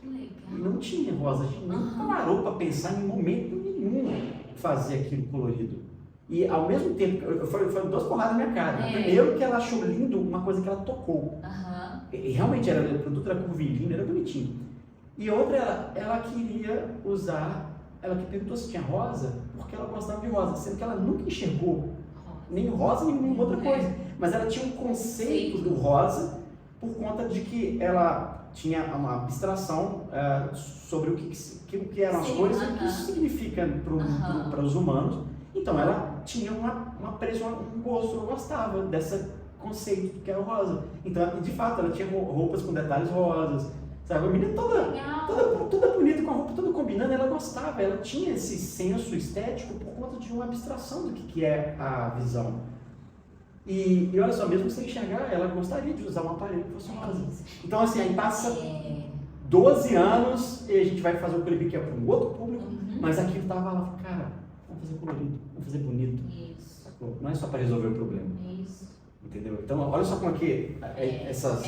Que legal! E não tinha rosa, a gente não parou para pensar em momento nenhum fazer aquilo colorido. E ao mesmo tempo, foi duas porradas na minha cara. Primeiro que ela achou lindo uma coisa que ela tocou. E realmente o produto era curvilíneo, era bonitinho. E outra, ela queria usar, ela que perguntou se tinha rosa, porque ela gostava de rosa, sendo que ela nunca enxergou nem rosa, nem nenhuma outra coisa. Mas ela tinha um conceito do rosa por conta de que ela tinha uma abstração sobre o que eram as cores e o que isso significa para os humanos. Então ela tinha um gosto, ela gostava desse conceito que era o rosa. Então, de fato, ela tinha roupas com detalhes rosas, sabe? A menina toda bonita, com a roupa toda combinando, ela gostava, ela tinha esse senso estético por conta de uma abstração do que é a visão. E olha só, mesmo sem enxergar, ela gostaria de usar um aparelho que fosse rosa. Então, assim, aí passa 12 anos e a gente vai fazer o colibri que é para um outro público, mas aquilo estava lá, cara, vamos fazer colorido, vamos fazer bonito. Isso. Sacou? Não é só para resolver o problema. Isso. Entendeu? Então, olha só como é que essas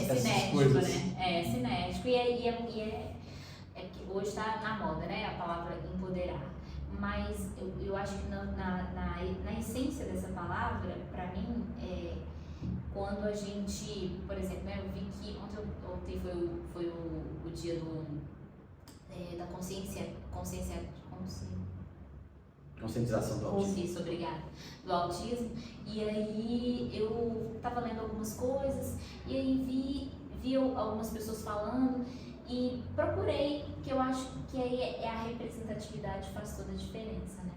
coisas... Né? É cinético. E hoje está na moda, né? A palavra empoderar. Mas eu acho que na essência dessa palavra, para mim, quando a gente, por exemplo, né, eu vi que ontem foi o dia da conscientização do autismo. Isso, obrigada. Do autismo. E aí eu estava lendo algumas coisas e aí vi algumas pessoas falando e procurei, que eu acho que aí a representatividade faz toda a diferença, né?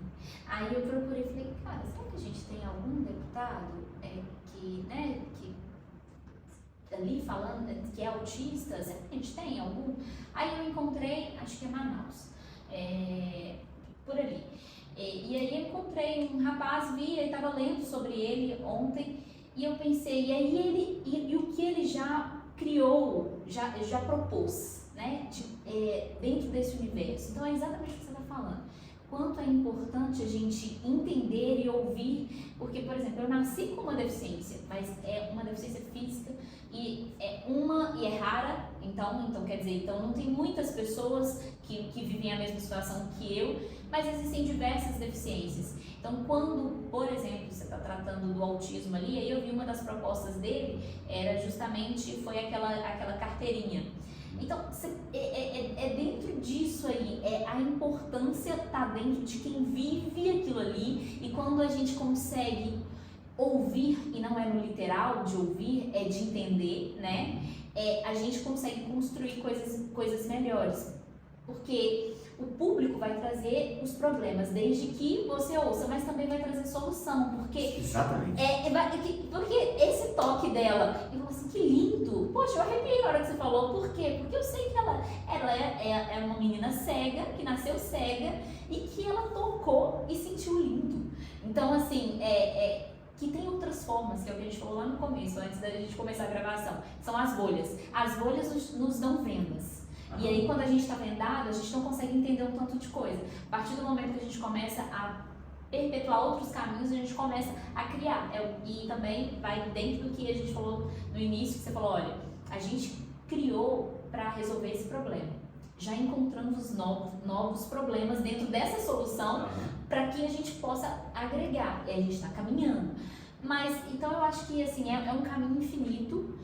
Aí eu procurei e falei, cara, será que a gente tem algum deputado que ali falando que é autista? Será que a gente tem algum? Aí eu encontrei, acho que é Manaus, por ali. E aí eu encontrei um rapaz, ele estava lendo sobre ele ontem, e eu pensei, e aí e o que ele já criou, já propôs, né, dentro desse universo. Então é exatamente o que você está falando. Quanto é importante a gente entender e ouvir, porque, por exemplo, exemplo, eu nasci com uma deficiência, mas é uma deficiência física e é rara, então quer dizer, então não tem muitas pessoas que vivem a mesma situação que eu, mas existem diversas deficiências. Então, quando, por exemplo, você está tratando do autismo ali, aí eu vi uma das propostas dele, foi aquela carteirinha. Então, dentro disso aí, a importância está dentro de quem vive aquilo ali, e quando a gente consegue ouvir, e não é no literal de ouvir, é de entender, né? A gente consegue construir coisas melhores, porque o público vai trazer os problemas, desde que você ouça, mas também vai trazer solução, porque... Exatamente. Porque esse toque dela, eu falo assim, que lindo, poxa, eu arrepiei na hora que você falou, por quê? Porque eu sei que ela é uma menina cega, que nasceu cega, e que ela tocou e sentiu lindo. Então, assim, que tem outras formas, que é o que a gente falou lá no começo, antes da gente começar a gravação, são as bolhas. As bolhas nos dão vendas. E aí, quando a gente está vendado, a gente não consegue entender um tanto de coisa. A partir do momento que a gente começa a perpetuar outros caminhos, a gente começa a criar. E também vai dentro do que a gente falou no início, que você falou, olha, a gente criou para resolver esse problema. Já encontramos novos problemas dentro dessa solução para que a gente possa agregar. E a gente está caminhando. Mas, então eu acho que assim, é um caminho infinito,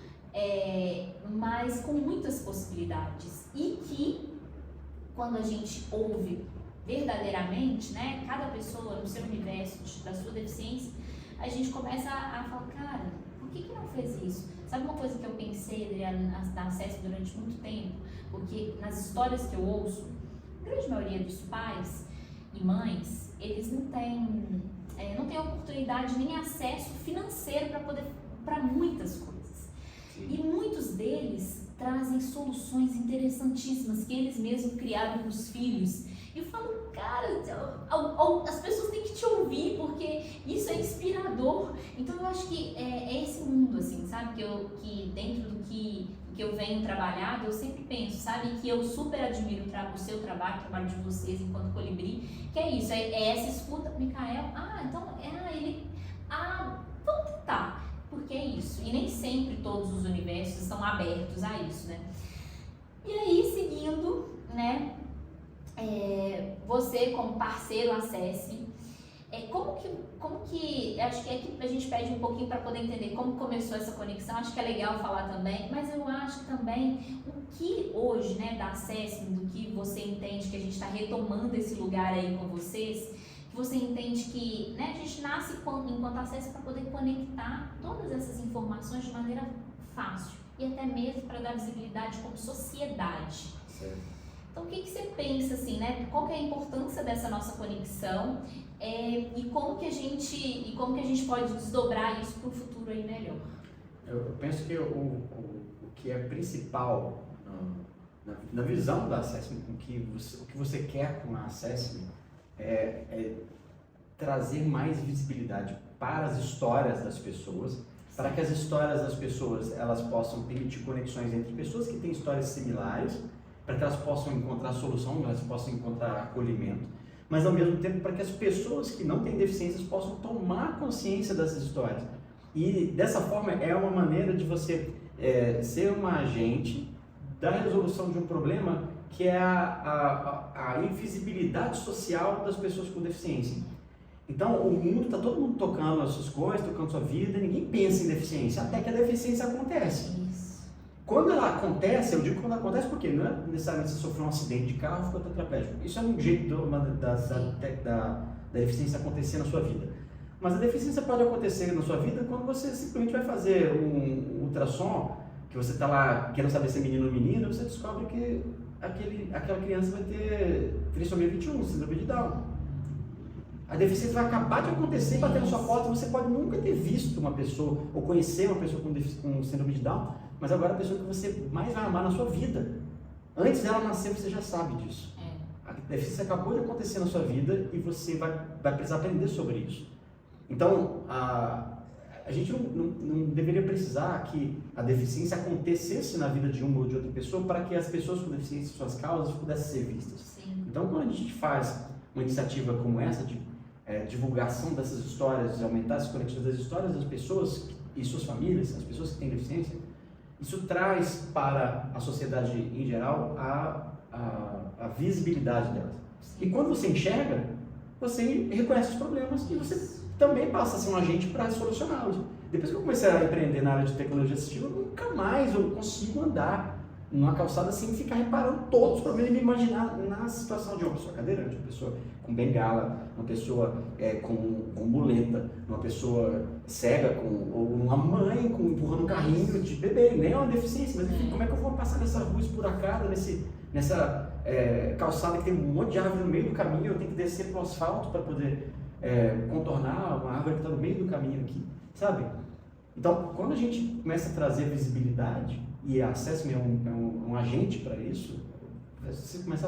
mas com muitas possibilidades. E que, quando a gente ouve verdadeiramente, né, cada pessoa no seu universo, da sua deficiência, a gente começa a falar, cara, por que não fez isso? Sabe uma coisa que eu pensei, Adriana, na ACESP durante muito tempo? Porque nas histórias que eu ouço, a grande maioria dos pais e mães, eles não têm oportunidade nem acesso financeiro para muitas coisas. E muitos deles trazem soluções interessantíssimas que eles mesmos criaram para os filhos. E eu falo, cara, as pessoas têm que te ouvir, porque isso é inspirador. Então eu acho que é esse mundo, assim, sabe? Que dentro do que eu venho trabalhado, eu sempre penso, sabe? Que eu super admiro o seu trabalho, o trabalho de vocês enquanto Colibri, que é isso, essa escuta. Micael, vamos tentar. Porque é isso, e nem sempre todos os universos estão abertos a isso, né? E aí, seguindo, né, você como parceiro acesse, como que, acho que aqui a gente pede um pouquinho para poder entender como começou essa conexão, acho que é legal falar também, mas eu acho também o que hoje, né, da Acesse, do que você entende que a gente está retomando esse lugar aí com vocês, você entende que, né, a gente nasce enquanto acesso para poder conectar todas essas informações de maneira fácil e até mesmo para dar visibilidade como sociedade. Certo. Então, o que você pensa, assim, né? Qual que é a importância dessa nossa conexão e como que a gente pode desdobrar isso para um futuro aí melhor? Eu penso que o que é principal na visão da Assessment, o que você quer com a Assessment, é trazer mais visibilidade para as histórias das pessoas, para que as histórias das pessoas elas possam permitir conexões entre pessoas que têm histórias similares, para que elas possam encontrar solução, elas possam encontrar acolhimento, mas ao mesmo tempo para que as pessoas que não têm deficiências possam tomar consciência dessas histórias. E dessa forma é uma maneira de você ser uma agente da resolução de um problema que é a invisibilidade social das pessoas com deficiência. Então, o mundo está todo mundo tocando as suas coisas, tocando sua vida, ninguém pensa em deficiência, até que a deficiência acontece. Isso. Quando ela acontece, eu digo quando acontece porque não é necessariamente você sofreu um acidente de carro e ficou tetraplégico. Isso é um jeito da deficiência acontecer na sua vida. Mas a deficiência pode acontecer na sua vida quando você simplesmente vai fazer um ultrassom, que você está lá querendo saber se é menino ou menina, você descobre que aquela criança vai ter trissomia 21, síndrome de Down. A deficiência vai acabar de acontecer, bater na sua porta, você pode nunca ter visto uma pessoa, ou conhecer uma pessoa com síndrome de Down, mas agora é a pessoa que você mais vai amar na sua vida. Antes dela nascer, você já sabe disso. A deficiência acabou de acontecer na sua vida e você vai precisar aprender sobre isso. Então, a gente não deveria precisar que a deficiência acontecesse na vida de uma ou de outra pessoa para que as pessoas com deficiência, suas causas, pudessem ser vistas. Sim. Então, quando a gente faz uma iniciativa como essa, de divulgação dessas histórias, aumentar as conexões das histórias das pessoas e suas famílias, as pessoas que têm deficiência, isso traz para a sociedade em geral a visibilidade delas. E quando você enxerga, você reconhece os problemas e você também passa a ser um agente para solucioná-los. Depois que eu comecei a empreender na área de tecnologia assistiva, nunca mais eu consigo andar numa calçada sem ficar reparando todos os problemas e me imaginar na situação de uma pessoa cadeirante, uma pessoa com bengala, uma pessoa com muleta, uma pessoa cega, ou uma mãe empurrando um carrinho de bebê, nem é uma deficiência, mas enfim, como é que eu vou passar nessa rua esburacada, nessa calçada que tem um monte de árvore no meio do caminho, eu tenho que descer pro asfalto para poder contornar uma árvore que está no meio do caminho aqui, sabe? Então, quando a gente começa a trazer visibilidade e acesso é um agente para isso, você começa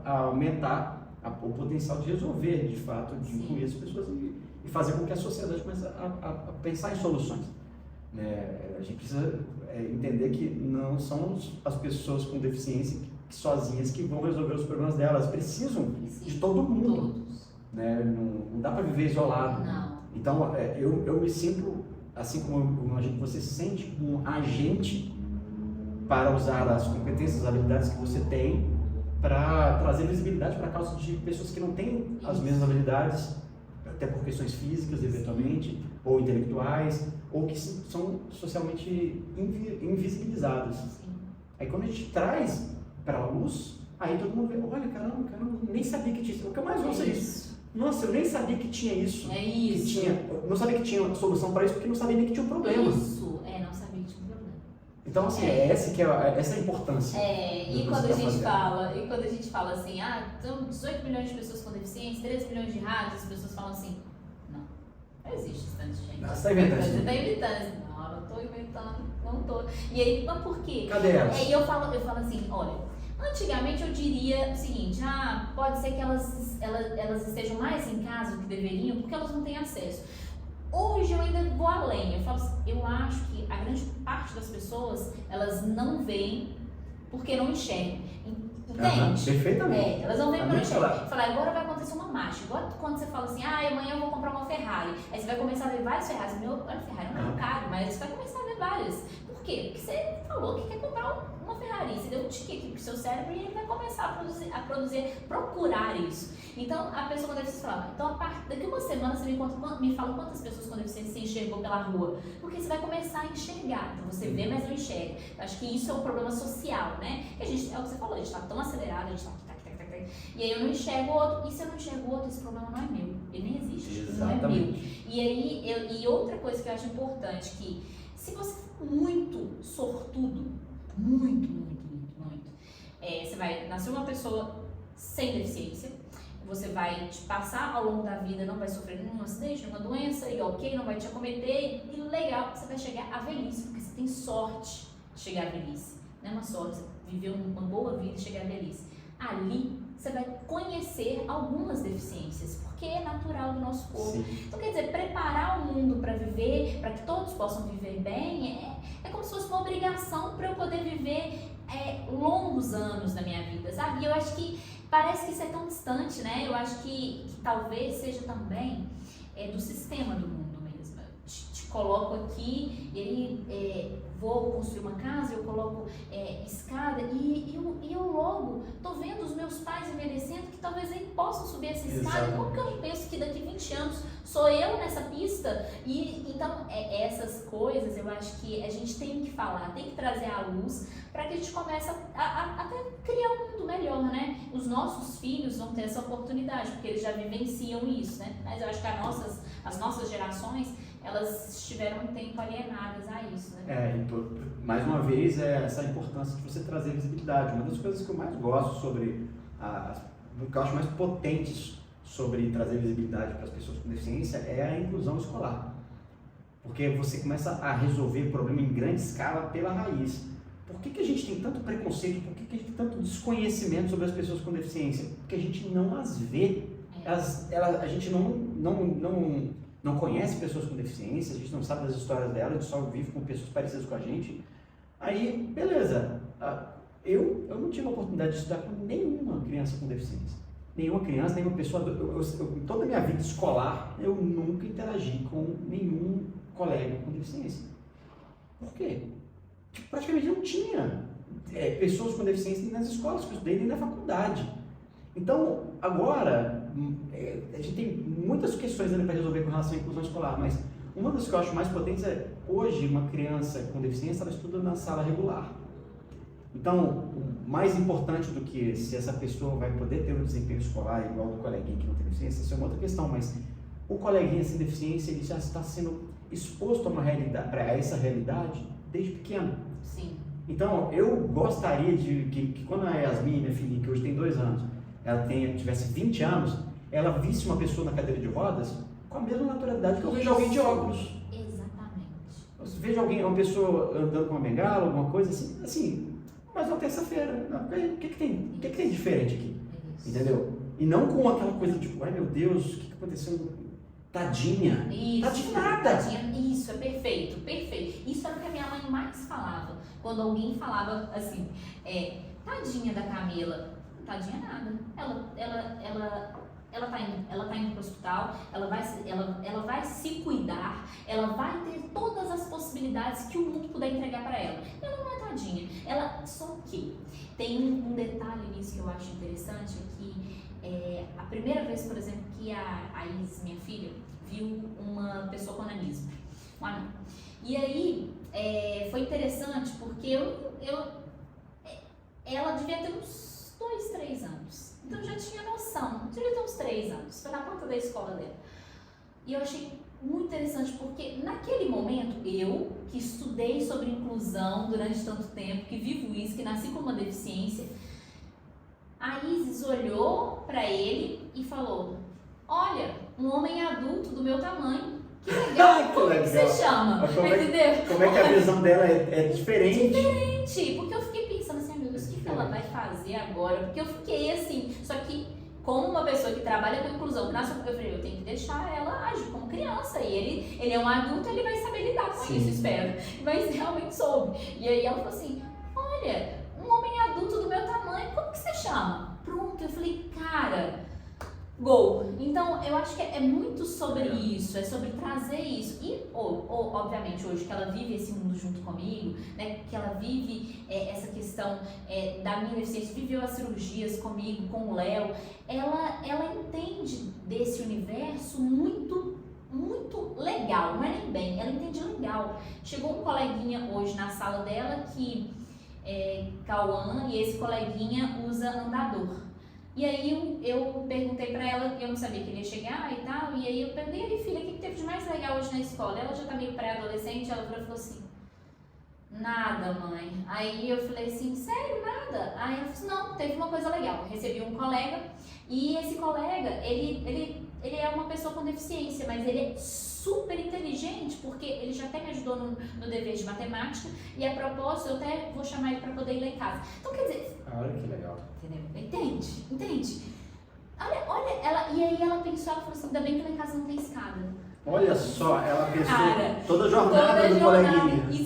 a aumentar o potencial de resolver, de fato, de incluir as pessoas e fazer com que a sociedade comece a pensar em soluções. A gente precisa entender que não são as pessoas com deficiência sozinhas que vão resolver os problemas delas, precisam de todo mundo. Todos. Não dá para viver isolado. Não. Então, eu me sinto, assim como eu imagino que você se sente, um agente para usar as competências, as habilidades que você tem para trazer visibilidade para a causa de pessoas que não têm as mesmas habilidades, até por questões físicas, eventualmente, ou intelectuais, ou que são socialmente invisibilizadas. Sim. Aí quando a gente traz para a luz, aí todo mundo vê, olha, caramba, nem sabia que tinha isso. O que eu mais ouço é isso. Nossa, eu nem sabia que tinha isso. É isso. Eu não sabia que tinha solução para isso, porque não sabia nem que tinha um problema. Isso, não sabia que tinha um problema. Então, assim, essa é a importância. E quando a gente fala assim, são 18 milhões de pessoas com deficiência, 13 milhões de rádios, as pessoas falam assim, não existe esse tanto de gente. Você está inventando isso. Você está inventando. Não, eu estou inventando, não estou. E aí, mas por quê? Cadê elas? E eu falo assim, olha, antigamente eu diria o seguinte, pode ser que elas estejam mais em casa do que deveriam, porque elas não têm acesso. Hoje eu ainda vou além, eu acho que a grande parte das pessoas, elas não veem porque não enxergam. Entende? Perfeitamente. Elas não veem porque não enxergam. Falar, agora vai acontecer uma marcha. Igual quando você fala assim, amanhã eu vou comprar uma Ferrari. Aí você vai começar a ver várias Ferraris. Olha, Ferrari não é caro, mas você vai começar a ver várias. Por quê? Porque você falou que quer comprar uma Ferrari. Você deu um tique aqui pro seu cérebro e ele vai começar procurar isso. Então, a pessoa com deficiência fala, então daqui uma semana você me fala quantas pessoas com deficiência você enxergou pela rua. Porque você vai começar a enxergar. Então, você vê, mas não enxerga. Eu acho que isso é um problema social, né? Que é o que você falou, a gente tá tão acelerado, a gente tá aqui. E aí eu não enxergo o outro. E se eu não enxergo o outro, esse problema não é meu. Ele nem existe. Exatamente. Não é meu. E aí, e outra coisa que eu acho importante, que se você for muito sortudo, muito, você vai nascer uma pessoa sem deficiência, você vai te passar ao longo da vida, não vai sofrer nenhum acidente, nenhuma doença, e ok, não vai te acometer, e legal, você vai chegar à velhice, porque você tem sorte de chegar à velhice. Não é uma sorte, você viveu uma boa vida e chegar à velhice. Ali, você vai conhecer algumas deficiências, porque é natural do nosso corpo. Sim. Então, quer dizer, preparar o mundo para viver, para que todos possam viver bem, é como se fosse uma obrigação para eu poder viver longos anos na minha vida, sabe? E eu acho que parece que isso é tão distante, né? Eu acho que talvez seja também do sistema do mundo mesmo. Te coloco aqui e aí vou construir uma casa, eu coloco escada e eu logo tô vendo os meus pais envelhecendo que talvez nem possam subir essa escada. Como que eu penso que daqui 20 anos sou eu nessa pista? E então essas coisas eu acho que a gente tem que falar, tem que trazer à luz para que a gente comece a até criar um mundo melhor, né? Os nossos filhos vão ter essa oportunidade, porque eles já vivenciam isso, né? Mas eu acho que as nossas gerações, elas estiveram um tempo alienadas a isso, né? Mais uma vez, essa importância de você trazer visibilidade. Uma das coisas que eu mais gosto sobre, o que eu acho mais potentes sobre trazer visibilidade para as pessoas com deficiência é a inclusão escolar. Porque você começa a resolver o problema em grande escala pela raiz. Por que a gente tem tanto preconceito, por que a gente tem tanto desconhecimento sobre as pessoas com deficiência? Porque a gente não as vê, a gente não conhece pessoas com deficiência, a gente não sabe das histórias delas, a gente só vive com pessoas parecidas com a gente. Aí, beleza, eu não tive a oportunidade de estudar com nenhuma criança com deficiência. nenhuma criança, nenhuma pessoa, em toda a minha vida escolar, eu nunca interagi com nenhum colega com deficiência. Por quê? Tipo, praticamente não tinha pessoas com deficiência nas escolas que eu estudei, nem na faculdade. Então, agora, a gente tem muitas questões ainda para resolver com relação à inclusão escolar, mas uma das que eu acho mais potentes é, hoje, uma criança com deficiência, ela estuda na sala regular. Então, o mais importante do que se essa pessoa vai poder ter um desempenho escolar igual do coleguinha que não tem deficiência, isso é uma outra questão, mas o coleguinha sem deficiência, ele já está sendo exposto a uma realidade, a essa realidade desde pequeno. Sim. Então, eu gostaria de que quando a Yasmin, minha filhinha, que hoje tem 2 anos, ela tivesse 20 anos, ela visse uma pessoa na cadeira de rodas com a mesma naturalidade que eu vejo alguém de óculos. Exatamente. Você veja alguém, uma pessoa andando com uma bengala, alguma coisa assim, mas uma terça-feira, o que tem de diferente aqui? Entendeu? E não com aquela coisa tipo, ai meu Deus, o que aconteceu? Tadinha. Isso, tadinha nada. Tadinha, isso, é perfeito, perfeito. Isso era o que a minha mãe mais falava. Quando alguém falava assim, tadinha da Camila, tadinha nada. Ela tá indo pro hospital, ela vai se cuidar, ela vai ter todas as possibilidades que o mundo puder entregar para ela. Ela não é tadinha. Só que tem um detalhe nisso que eu acho interessante, que a primeira vez, por exemplo, que a Is, minha filha, viu uma pessoa com nanismo, um anão. E aí, foi interessante porque ela devia ter uns 2, 3 anos. Então eu já tinha noção, devia ter uns 3 anos, foi na porta da escola dela. E eu achei muito interessante porque naquele momento, eu, que estudei sobre inclusão durante tanto tempo, que vivo isso, que nasci com uma deficiência, a Isis olhou para ele e falou, olha, um homem adulto do meu tamanho, que legal, como é que você chama? Entendeu? Como é que a visão dela é diferente? Diferente, porque eu fiquei pensando assim, meu Deus, o que ela vai fazer agora? Porque eu fiquei assim, só que como uma pessoa que trabalha com inclusão, eu falei, eu tenho que deixar ela agir como criança, e ele é um adulto, ele vai saber lidar com isso, espero. Mas realmente soube. E aí ela falou assim, olha, um homem adulto do meu tamanho, como que você chama? Pronto, eu falei, cara, gol. Então, eu acho que é muito sobre isso, é sobre trazer isso. E, obviamente, hoje que ela vive esse mundo junto comigo, né, que ela vive essa questão da minha deficiência, viveu as cirurgias comigo, com o Léo, ela entende desse universo muito legal, não é nem bem, ela entende legal. Chegou um coleguinha hoje na sala dela que Cauã, e esse coleguinha usa andador. E aí eu perguntei pra ela, eu não sabia que ele ia chegar e tal, e aí eu perguntei, e aí filha, o que teve de mais legal hoje na escola? Ela já tá meio pré-adolescente, ela falou assim, nada mãe. Aí eu falei assim, sério, nada? Aí ela falou assim, não, teve uma coisa legal, eu recebi um colega, e esse colega, ele é uma pessoa com deficiência, mas ele é super inteligente, porque ele já até me ajudou no dever de matemática, e a propósito, eu até vou chamar ele para poder ir lá em casa. Então, quer dizer... Olha que legal. Entendeu? Entende? Olha, e aí ela pensou, ela falou assim, ainda bem que lá em casa não tem escada. Olha só, ela pensou cara, toda a jornada do coleguinha. E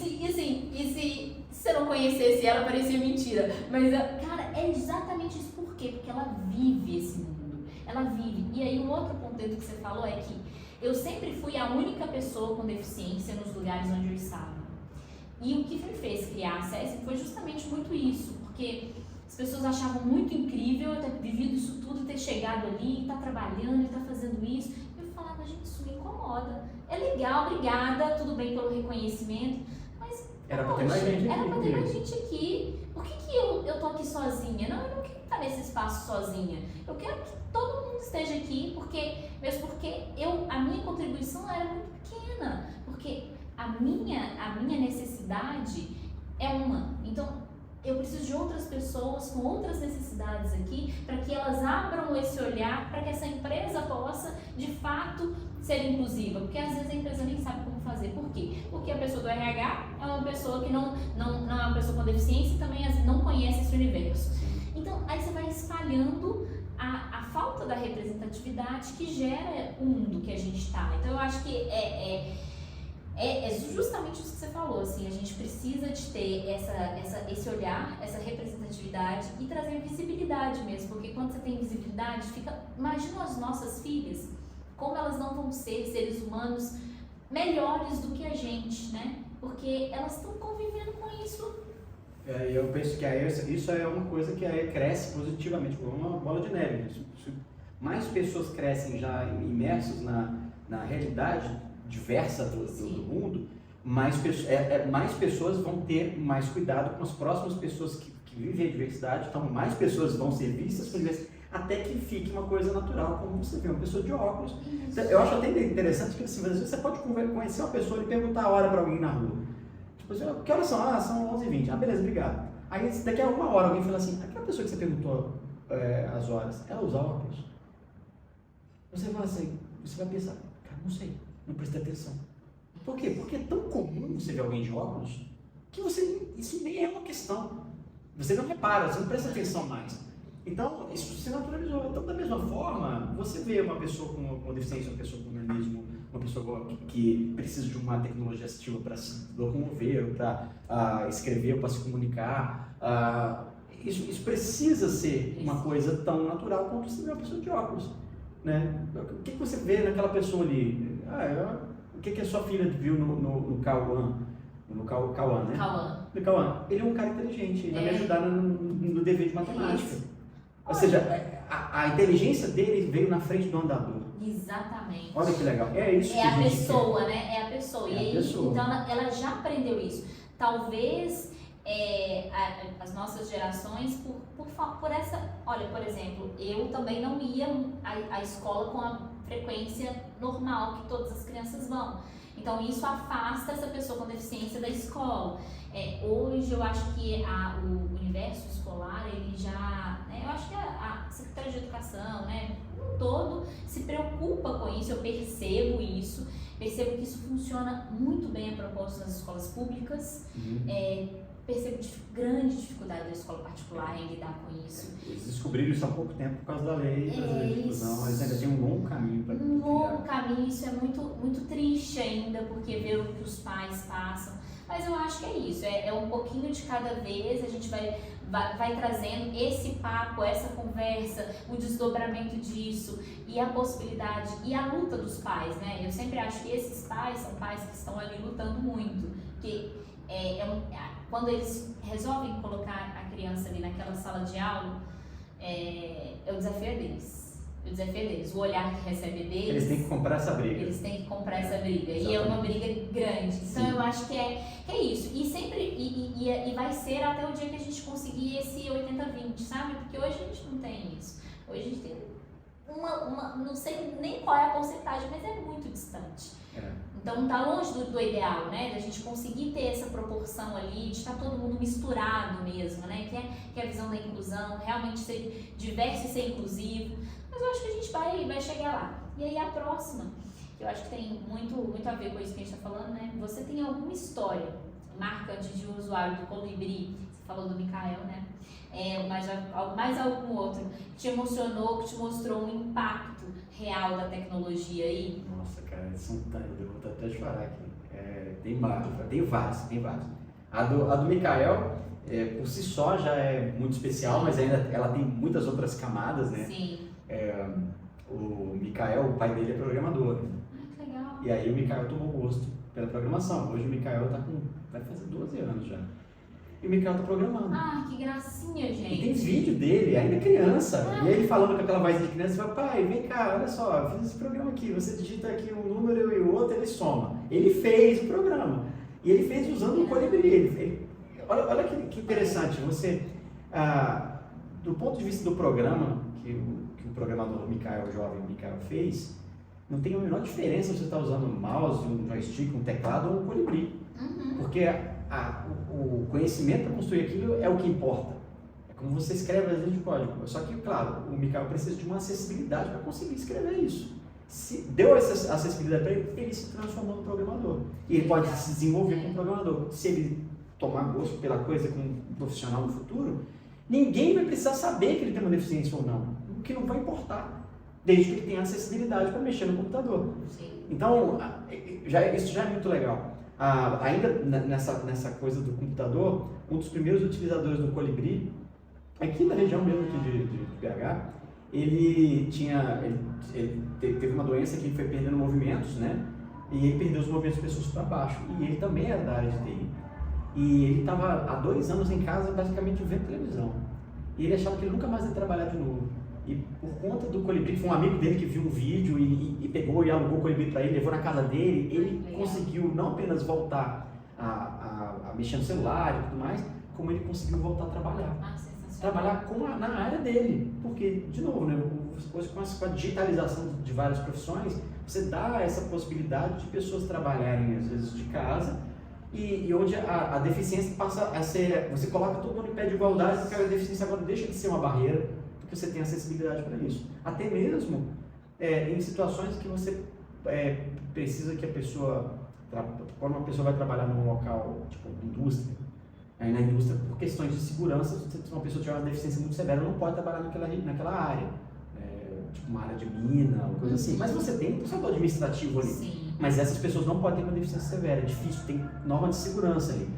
se você não conhecesse ela, parecia mentira. Mas, cara, é exatamente isso. Por quê? Porque ela vive esse mundo. Ela vive. E aí, um outro ponto que você falou é que eu sempre fui a única pessoa com deficiência nos lugares onde eu estava. E o que me fez criar a SESC foi justamente muito isso, porque as pessoas achavam muito incrível eu ter vivido isso tudo, ter chegado ali, estar trabalhando, estar fazendo isso. Eu falava, gente, isso me incomoda. É legal, obrigada, tudo bem pelo reconhecimento, mas era para ter mais gente aqui. Era para ter mais gente aqui. Por que eu tô aqui sozinha? Não, eu não quero estar nesse espaço sozinha. Eu quero que todo mundo esteja aqui, mesmo porque a minha contribuição era muito pequena, porque a minha necessidade é uma. Então, eu preciso de outras pessoas com outras necessidades aqui para que elas abram esse olhar para que essa empresa possa, de fato, ser inclusiva. Porque às vezes a empresa nem sabe como fazer. Por quê? Porque a pessoa do RH é uma pessoa que não é uma pessoa com deficiência e também não conhece esse universo. Então, aí você vai espalhando a falta da representatividade que gera o mundo que a gente está. Então, eu acho que É justamente isso que você falou, assim, a gente precisa de ter esse olhar, essa representatividade e trazer visibilidade mesmo, porque quando você tem visibilidade, imagina as nossas filhas, como elas não vão ser seres humanos melhores do que a gente, né? Porque elas estão convivendo com isso. Eu penso que isso é uma coisa que cresce positivamente, como uma bola de neve. Se mais pessoas crescem já imersas na realidade diversa do mundo, mais pessoas vão ter mais cuidado com as próximas pessoas que vivem a diversidade, então mais pessoas vão ser vistas com diversidade, até que fique uma coisa natural, como você vê, uma pessoa de óculos. Eu acho até interessante que assim, às vezes você pode conhecer uma pessoa e perguntar a hora para alguém na rua. Tipo assim, que horas são? Ah, são 11h20. Ah, beleza, obrigado. Aí daqui a uma hora alguém fala assim, aquela pessoa que você perguntou as horas, ela usa óculos? Você fala assim, você vai pensar, cara, não sei, não prestei atenção. Por quê? Porque é tão comum você ver alguém de óculos que isso nem é uma questão. Você não repara, você não presta atenção mais. Então, isso se naturalizou. Então, da mesma forma, você vê uma pessoa com deficiência, uma pessoa com nanismo, uma pessoa que precisa de uma tecnologia assistiva para se locomover, para escrever, para se comunicar. Isso precisa ser uma coisa tão natural quanto você vê uma pessoa de óculos. Né? O que você vê naquela pessoa ali? O que a sua filha viu no Cauã? No Cauã, né? No Cauã. Ele é um cara inteligente, ele vai me ajudar no dever de matemática. Ou seja, a inteligência dele veio na frente do andador. Exatamente. Olha que legal. É isso. É a pessoa, né? É a pessoa. Pessoa. Então ela já aprendeu isso. Talvez as nossas gerações, por essa... Olha, por exemplo, eu também não ia à escola com a frequência normal que todas as crianças vão. Então isso afasta essa pessoa com deficiência da escola. Hoje eu acho que o universo escolar, ele já... eu acho que a Secretaria de Educação, né, um todo, se preocupa com isso, eu percebo que isso funciona muito bem a propósito nas escolas públicas. Percebo grande dificuldade da escola particular em lidar com isso. Eles descobriram isso há pouco tempo por causa da lei brasileira de inclusão, eles ainda têm um longo caminho para Um longo caminho, isso é muito, muito triste ainda, porque ver o que os pais passam. Mas eu acho que é isso, é um pouquinho de cada vez, a gente vai trazendo esse papo, essa conversa, o desdobramento disso e a possibilidade e a luta dos pais, né? Eu sempre acho que esses pais são pais que estão ali lutando muito, que quando eles resolvem colocar a criança ali naquela sala de aula, o desafio é deles. O desafio é deles, o olhar que recebe deles. Eles têm que comprar essa briga. Eles têm que comprar essa briga. Exatamente. E é uma briga grande. Então Sim. eu acho que é isso. E sempre e vai ser até o dia que a gente conseguir esse 80-20, sabe? Porque hoje a gente não tem isso. Hoje a gente tem não sei nem qual é a porcentagem, mas é muito distante. Então tá longe do ideal, né? Da gente conseguir ter essa proporção ali, de estar todo mundo misturado mesmo, né? Que é a visão da inclusão, realmente ser diverso e ser inclusivo. Mas eu acho que a gente vai chegar lá. E aí a próxima, que eu acho que tem muito a ver com isso que a gente está falando, né? Você tem alguma história marcante de um usuário do Colibri, você falou do Mikael, né? Mais algum outro que te emocionou, que te mostrou um impacto real da tecnologia aí? Nossa, cara, eu vou até chorar aqui. Tem vários. A do Mikael, por si só, já é muito especial, mas ainda ela tem muitas outras camadas, né? Sim. O Mikael, o pai dele é programador. Que legal. E aí o Mikael tomou gosto pela programação. Hoje o Mikael vai fazer 12 anos já. E o Mikael tá programando. Ah, que gracinha, gente. E tem vídeo dele, ainda criança. E aí ele falando com aquela voz de criança, ele fala, pai, vem cá, olha só, eu fiz esse programa aqui, você digita aqui um número e o outro, ele soma. Ele fez o programa. E ele fez usando o Colibri. Olha que interessante, você, do ponto de vista do programa, que o programador Mikael, jovem Mikael fez, não tem a menor diferença se você está usando um mouse, um joystick, um teclado ou um Colibri. Porque o conhecimento para construir aquilo é o que importa. É como você escreve as linhas de código. Só que, claro, o Mikael precisa de uma acessibilidade para conseguir escrever isso. Se deu essa acessibilidade para ele, ele se transformou no programador. E ele pode se desenvolver como programador. Se ele tomar gosto pela coisa como um profissional no futuro, ninguém vai precisar saber que ele tem uma deficiência ou não. O que não vai importar. desde que ele tenha acessibilidade para mexer no computador. Sim. Então, isso já é muito legal. Ainda nessa coisa do computador, um dos primeiros utilizadores do Colibri, aqui na região mesmo aqui de BH, ele teve uma doença que ele foi perdendo movimentos, né? E ele perdeu os movimentos de pessoas para baixo. E ele também era da área de TI. E ele estava há 2 anos em casa, basicamente vendo televisão. E ele achava que ele nunca mais ia trabalhar de novo. E por conta do Colibri, foi um amigo dele que viu um vídeo e pegou e alugou o Colibri para ele, levou na casa dele, ele conseguiu não apenas voltar a mexer no celular e tudo mais, como ele conseguiu voltar a trabalhar. Trabalhar na área dele. Porque, de novo, né, hoje com a digitalização de várias profissões, você dá essa possibilidade de pessoas trabalharem, às vezes, de casa, e onde a deficiência passa a ser... Você coloca todo mundo em pé de igualdade, porque a deficiência agora deixa de ser uma barreira, porque você tem acessibilidade para isso. Até mesmo em situações que você precisa que a pessoa... Quando uma pessoa vai trabalhar num local, tipo indústria, aí na indústria, por questões de segurança, se uma pessoa tiver uma deficiência muito severa, não pode trabalhar naquela área. Tipo uma área de mina, uma coisa assim. Mas você tem um setor administrativo ali. Sim. Mas essas pessoas não podem ter uma deficiência severa, é difícil, tem norma de segurança ali.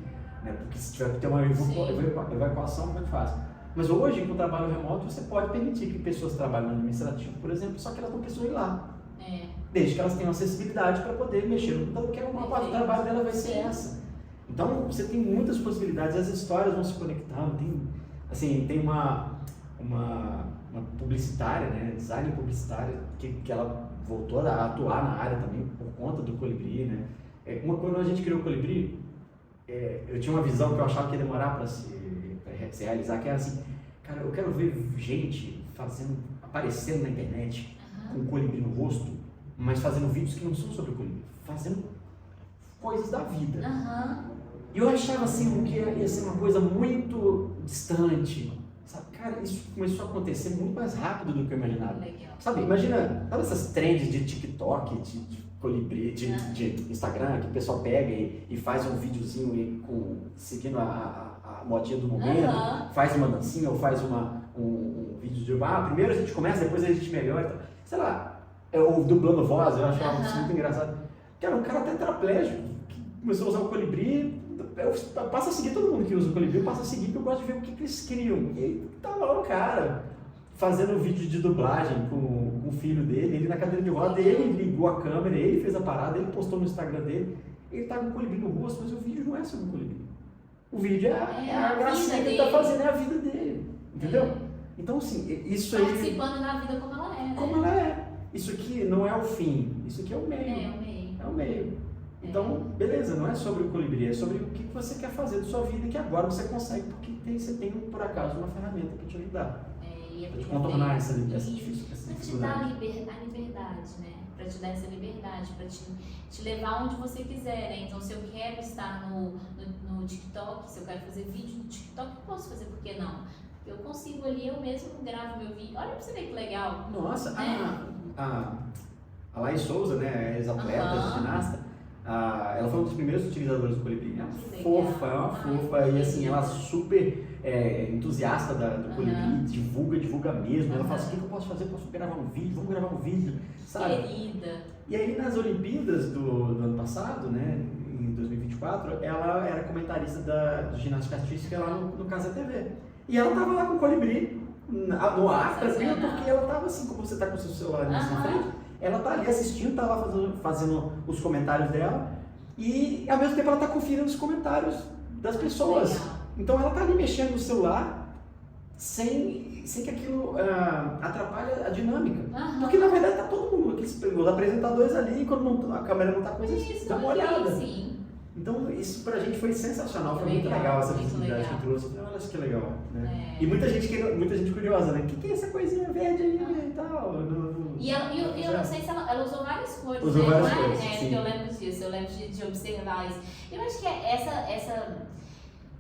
Né? Porque se tiver que ter uma evacuação, como é que faz? Mas hoje, com o trabalho remoto, você pode permitir que pessoas trabalhem no administrativo, por exemplo, só que elas não precisam ir lá. Desde que elas tenham acessibilidade para poder mexer no computador, porque uma parte do trabalho dela vai ser essa. Então, você tem muitas possibilidades, as histórias vão se conectando. Tem uma publicitária, né, designer publicitária, que ela voltou a atuar na área também por conta do Colibri, né. Quando a gente criou o Colibri, eu tinha uma visão que eu achava que ia demorar para se realizar, que era assim, cara, eu quero ver gente aparecendo na internet com o Colibri no rosto, mas fazendo vídeos que não são sobre o Colibri, fazendo coisas da vida. E eu achava assim que ia ser uma coisa muito distante. Sabe, cara, isso começou a acontecer muito mais rápido do que eu imaginava. Legal. Sabe, imagina essas trends de TikTok, de Colibri, de Instagram, que o pessoal pega e faz um videozinho seguindo a modinha do momento, faz uma dancinha ou faz um vídeo de primeiro a gente começa, depois a gente melhora. Sei lá, ou dublando voz, eu achava isso muito engraçado. Cara, um cara tetraplégico que começou a usar o Colibri. Eu passo a seguir todo mundo que usa o Colibri, eu passo a seguir porque eu gosto de ver o que eles criam. E aí tava lá o cara fazendo um vídeo de dublagem com o filho dele, ele na cadeira de roda, ele ligou a câmera, ele fez a parada, ele postou no Instagram dele, ele tá com o Colibri no rosto, mas o vídeo não é sobre o Colibri. O vídeo é a gracinha que ele tá fazendo, é a vida dele, entendeu? Então assim, isso aí... Participando da vida como ela é, né? Como ela é. Isso aqui não é o fim, isso aqui é o meio. É o meio. Então, beleza, não é sobre o Colibri, é sobre o que você quer fazer da sua vida e que agora você consegue, porque você tem, por acaso, uma ferramenta para te ajudar. Para te contornar essa dificuldade. Para te dar a liberdade, né? Para te dar essa liberdade, para te levar onde você quiser, né? Então, se eu quero estar no TikTok, se eu quero fazer vídeo no TikTok, eu posso fazer, por que não? Eu consigo ali, eu mesmo gravo meu vídeo. Olha pra você ver que legal. Nossa, a Laís Souza, né, ex-atleta, ginasta, ela foi um dos primeiros utilizadores do Colibri. É uma fofa, e assim, ela super entusiasta do Colibri, divulga mesmo. Ela fala assim, o que eu posso fazer? Posso gravar um vídeo? Vamos gravar um vídeo, sabe? Querida. E aí nas Olimpíadas do ano passado, né, em 2024, ela era comentarista de ginástica artística lá no Casa TV. E ela tava lá com o Colibri no ar, tranquilo, porque ela tava assim, como você tá com o seu celular na frente, ela tá ali assistindo, tá lá fazendo os comentários dela e ao mesmo tempo ela tá conferindo os comentários das pessoas. Legal. Então ela tá ali mexendo no celular sem que aquilo atrapalhe a dinâmica. Porque na verdade tá todo mundo, os apresentadores ali, e quando a câmera não tá com eles, dá uma olhada. Sim. Então isso pra gente foi sensacional, foi muito legal essa visibilidade que trouxe. Olha que legal, né? E muita gente curiosa, né? O que é essa coisinha verde aí e tal? E eu não sei se ela usou várias cores, usou né? Várias cores, Porque eu lembro disso, eu lembro de observar isso. Eu acho que é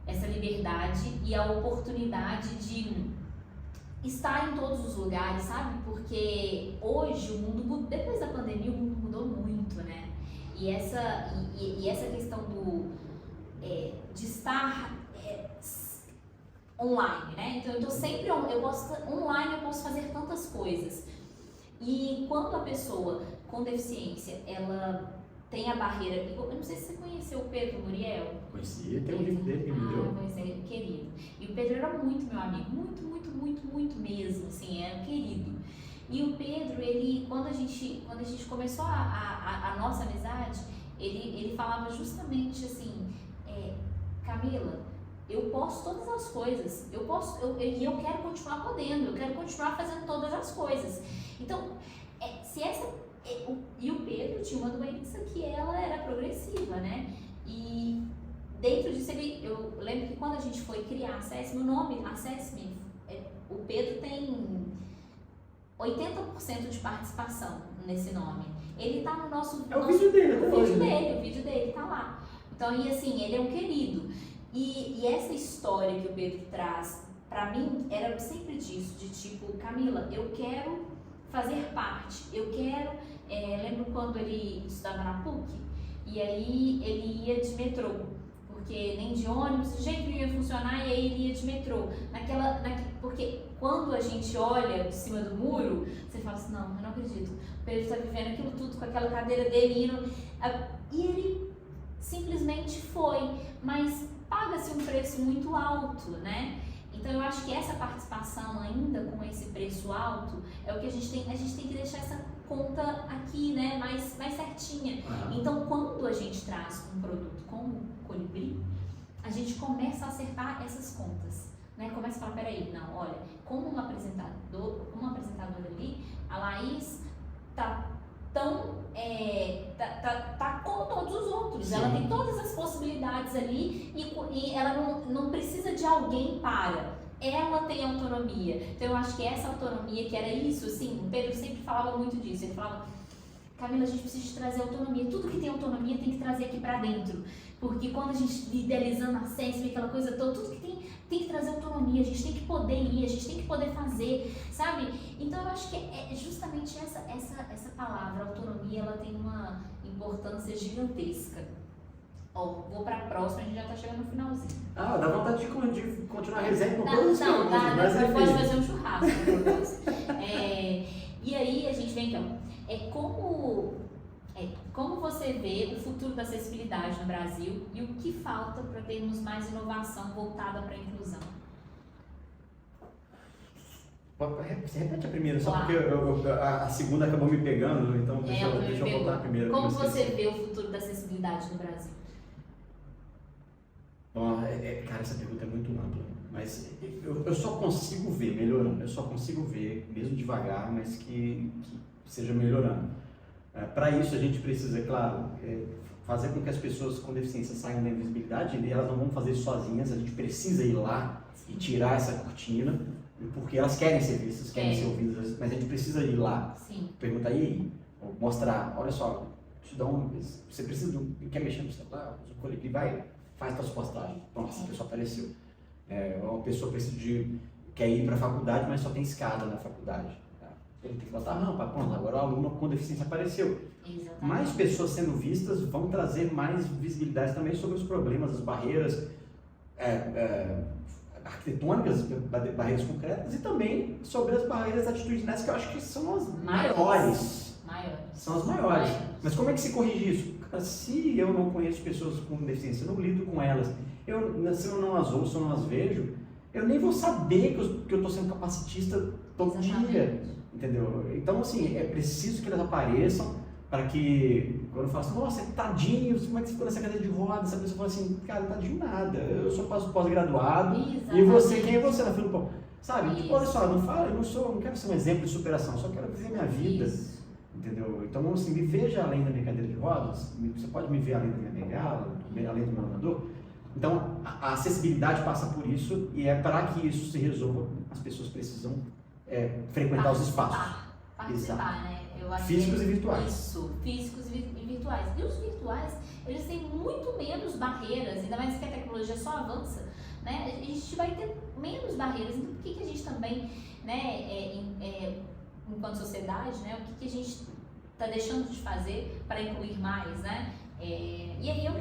essa liberdade e a oportunidade de estar em todos os lugares, sabe? Porque hoje o mundo, depois da pandemia, o mundo mudou muito, né? E essa questão de estar online, né? Então eu tô sempre online, eu posso fazer tantas coisas. E quando a pessoa com deficiência, ela tem a barreira, eu não sei se você conheceu o Pedro Muriel. Conheci, tem um livro dele que me deu. Pois é, querido. E o Pedro era muito meu amigo, muito mesmo, assim, era querido. E o Pedro, ele, quando a gente começou a nossa amizade, ele falava justamente assim, Camila, eu posso todas as coisas, e eu quero continuar podendo, eu quero continuar fazendo todas as coisas. Então, e o Pedro tinha uma doença que ela era progressiva, né? E dentro disso, eu lembro que quando a gente foi criar a Acesse-me, o nome Acesse-me, o Pedro tem 80% de participação nesse nome. Ele tá no nosso... É o vídeo dele, o vídeo dele tá lá. Então, e assim, ele é um querido. E essa história que o Pedro traz, pra mim, era sempre disso, de tipo, Camila, eu quero fazer parte, eu quero... lembro quando ele estudava na PUC, e aí ele ia de metrô, porque nem de ônibus, de jeito que ia funcionar, e aí ele ia de metrô. Porque quando a gente olha de cima do muro, você fala assim, não, eu não acredito, o Pedro está vivendo aquilo tudo com aquela cadeira dele indo, e ele simplesmente foi, mas paga-se um preço muito alto, né? Então eu acho que essa participação ainda com esse preço alto é o que a gente tem que deixar essa conta aqui, né, mais certinha. Então quando a gente traz um produto como o Colibri, a gente começa a acertar essas contas, né? Começa a falar, peraí, não, olha, como uma apresentadora ali, a Laís tá como todos os outros. Sim. Ela tem todas as possibilidades ali e ela não precisa de alguém para. Ela tem autonomia. Então eu acho que essa autonomia, que era isso, assim, o Pedro sempre falava muito disso. Ele falava, Camila, a gente precisa de trazer autonomia. Tudo que tem autonomia tem que trazer aqui pra dentro. Porque quando a gente idealizando a SESM, aquela coisa toda, tudo que tem que trazer autonomia, a gente tem que poder ir, a gente tem que poder fazer, sabe? Então eu acho que é justamente essa palavra, autonomia, ela tem uma importância gigantesca. Vou pra próxima, a gente já tá chegando no finalzinho. Dá vontade de continuar a resenha com todos os Não, eu posso fazer um churrasco com Deus. E aí a gente vem então, como você vê o futuro da acessibilidade no Brasil e o que falta para termos mais inovação voltada para a inclusão? Você repete a primeira, só porque a segunda acabou me pegando, então deixa eu voltar a primeira. Como você vê o futuro da acessibilidade no Brasil? Bom, cara, essa pergunta é muito ampla, mas eu só consigo ver melhorando, eu só consigo ver, mesmo devagar, mas que seja melhorando. Para isso a gente precisa, claro, fazer com que as pessoas com deficiência saiam da invisibilidade, e elas não vão fazer isso sozinhas, a gente precisa ir lá e tirar essa cortina, porque elas querem ser vistas, querem ser ouvidas, mas a gente precisa ir lá, perguntar, e aí, mostrar, olha só, você precisa quer mexer no celular, usa o Colibri, faz suas postagens, pronto, essa pessoa apareceu. Uma pessoa quer ir para a faculdade, mas só tem escada na faculdade. Ele tem que botar a rampa, pronto, agora o aluno com deficiência apareceu. Exatamente. Mais pessoas sendo vistas vão trazer mais visibilidade também sobre os problemas, as barreiras arquitetônicas, barreiras concretas, e também sobre as barreiras atitudinais, que eu acho que são as maiores. São as maiores. Mas como é que se corrige isso? Se eu não conheço pessoas com deficiência, eu não lido com elas, se eu não as ouço, eu não as vejo, eu nem vou saber que eu estou sendo capacitista todo dia, entendeu? Então, assim, é preciso que elas apareçam para que, quando eu falo assim, nossa, tadinho, como é que você ficou nessa cadeira de rodas? Essa pessoa fala assim, cara, tadinho nada, eu sou pós-graduado, e você, quem é você na fila do pão? Sabe? Tipo, olha só, não quero ser um exemplo de superação, só quero viver minha vida. Isso. Entendeu? Então, assim, me veja além da minha cadeira de rodas, você pode me ver além da minha bengala, além do meu andador. Então, a acessibilidade passa por isso, e para que isso se resolva, as pessoas precisam frequentar os espaços. Participar, né? Eu acho físicos e virtuais. Isso, físicos e virtuais. E os virtuais, eles têm muito menos barreiras, ainda mais que a tecnologia só avança, né? A gente vai ter menos barreiras, então por que a gente também, né, enquanto sociedade, né, o que a gente está deixando de fazer para incluir mais, né? E aí eu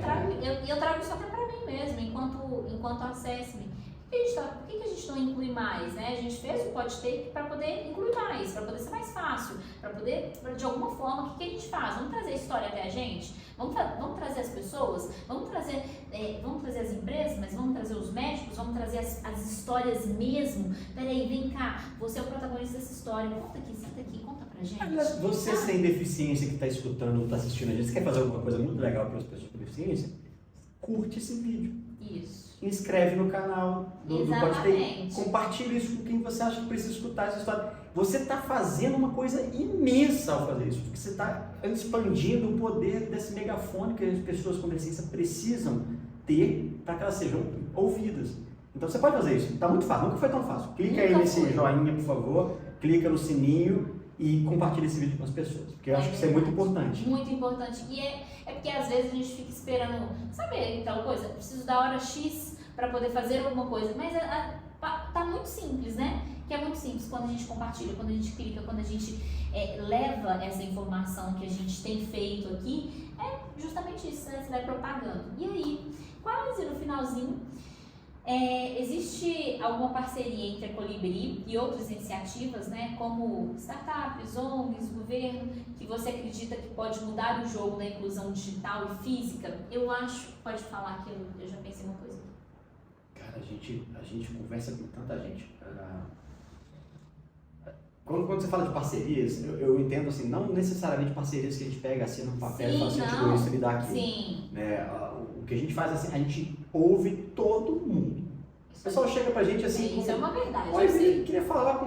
trago isso até para mim mesmo, enquanto Acesse-me, Por que a gente não inclui mais, né? A gente fez o PodTake para poder incluir mais, para poder ser mais fácil, para poder, de alguma forma, o que a gente faz? Vamos trazer a história até a gente? Vamos trazer as pessoas? Vamos trazer as empresas, mas vamos trazer os médicos? Vamos trazer as histórias mesmo? Peraí, vem cá, você é o protagonista dessa história, conta aqui, senta aqui, conta pra gente. Aliás, você sem deficiência que está escutando ou está assistindo a gente, você quer fazer alguma coisa muito legal para as pessoas com deficiência? Curte esse vídeo. Isso. Inscreve no canal do PodTake, compartilha isso com quem você acha que precisa escutar essa história. Você está fazendo uma coisa imensa ao fazer isso, porque você está expandindo o poder desse megafone que as pessoas com deficiência precisam ter para que elas sejam ouvidas. Então você pode fazer isso, está muito fácil, nunca foi tão fácil. Clica aí nesse joinha, por favor, clica no sininho e compartilha esse vídeo com as pessoas, porque eu acho que isso é muito importante. Muito importante. E é porque às vezes a gente fica esperando, saber tal coisa, eu preciso da hora X para poder fazer alguma coisa, mas tá muito simples, né? Que é muito simples quando a gente compartilha, quando a gente clica, quando a gente leva essa informação que a gente tem feito aqui, é justamente isso, né? Você vai propagando. E aí, quase no finalzinho, existe alguma parceria entre a Colibri e outras iniciativas, né, como startups, ONGs, governo, que você acredita que pode mudar o jogo da inclusão digital e física? Eu acho, pode falar que eu já pensei uma coisa. Cara, a gente conversa com tanta gente. Quando você fala de parcerias, eu entendo assim, não necessariamente parcerias que a gente pega assim no papel e fala assim, isso ele dá aqui. Sim. Né? O que a gente faz assim, a gente ouve todo mundo. O pessoal chega pra gente assim. Isso é uma verdade. Olha, eu queria falar,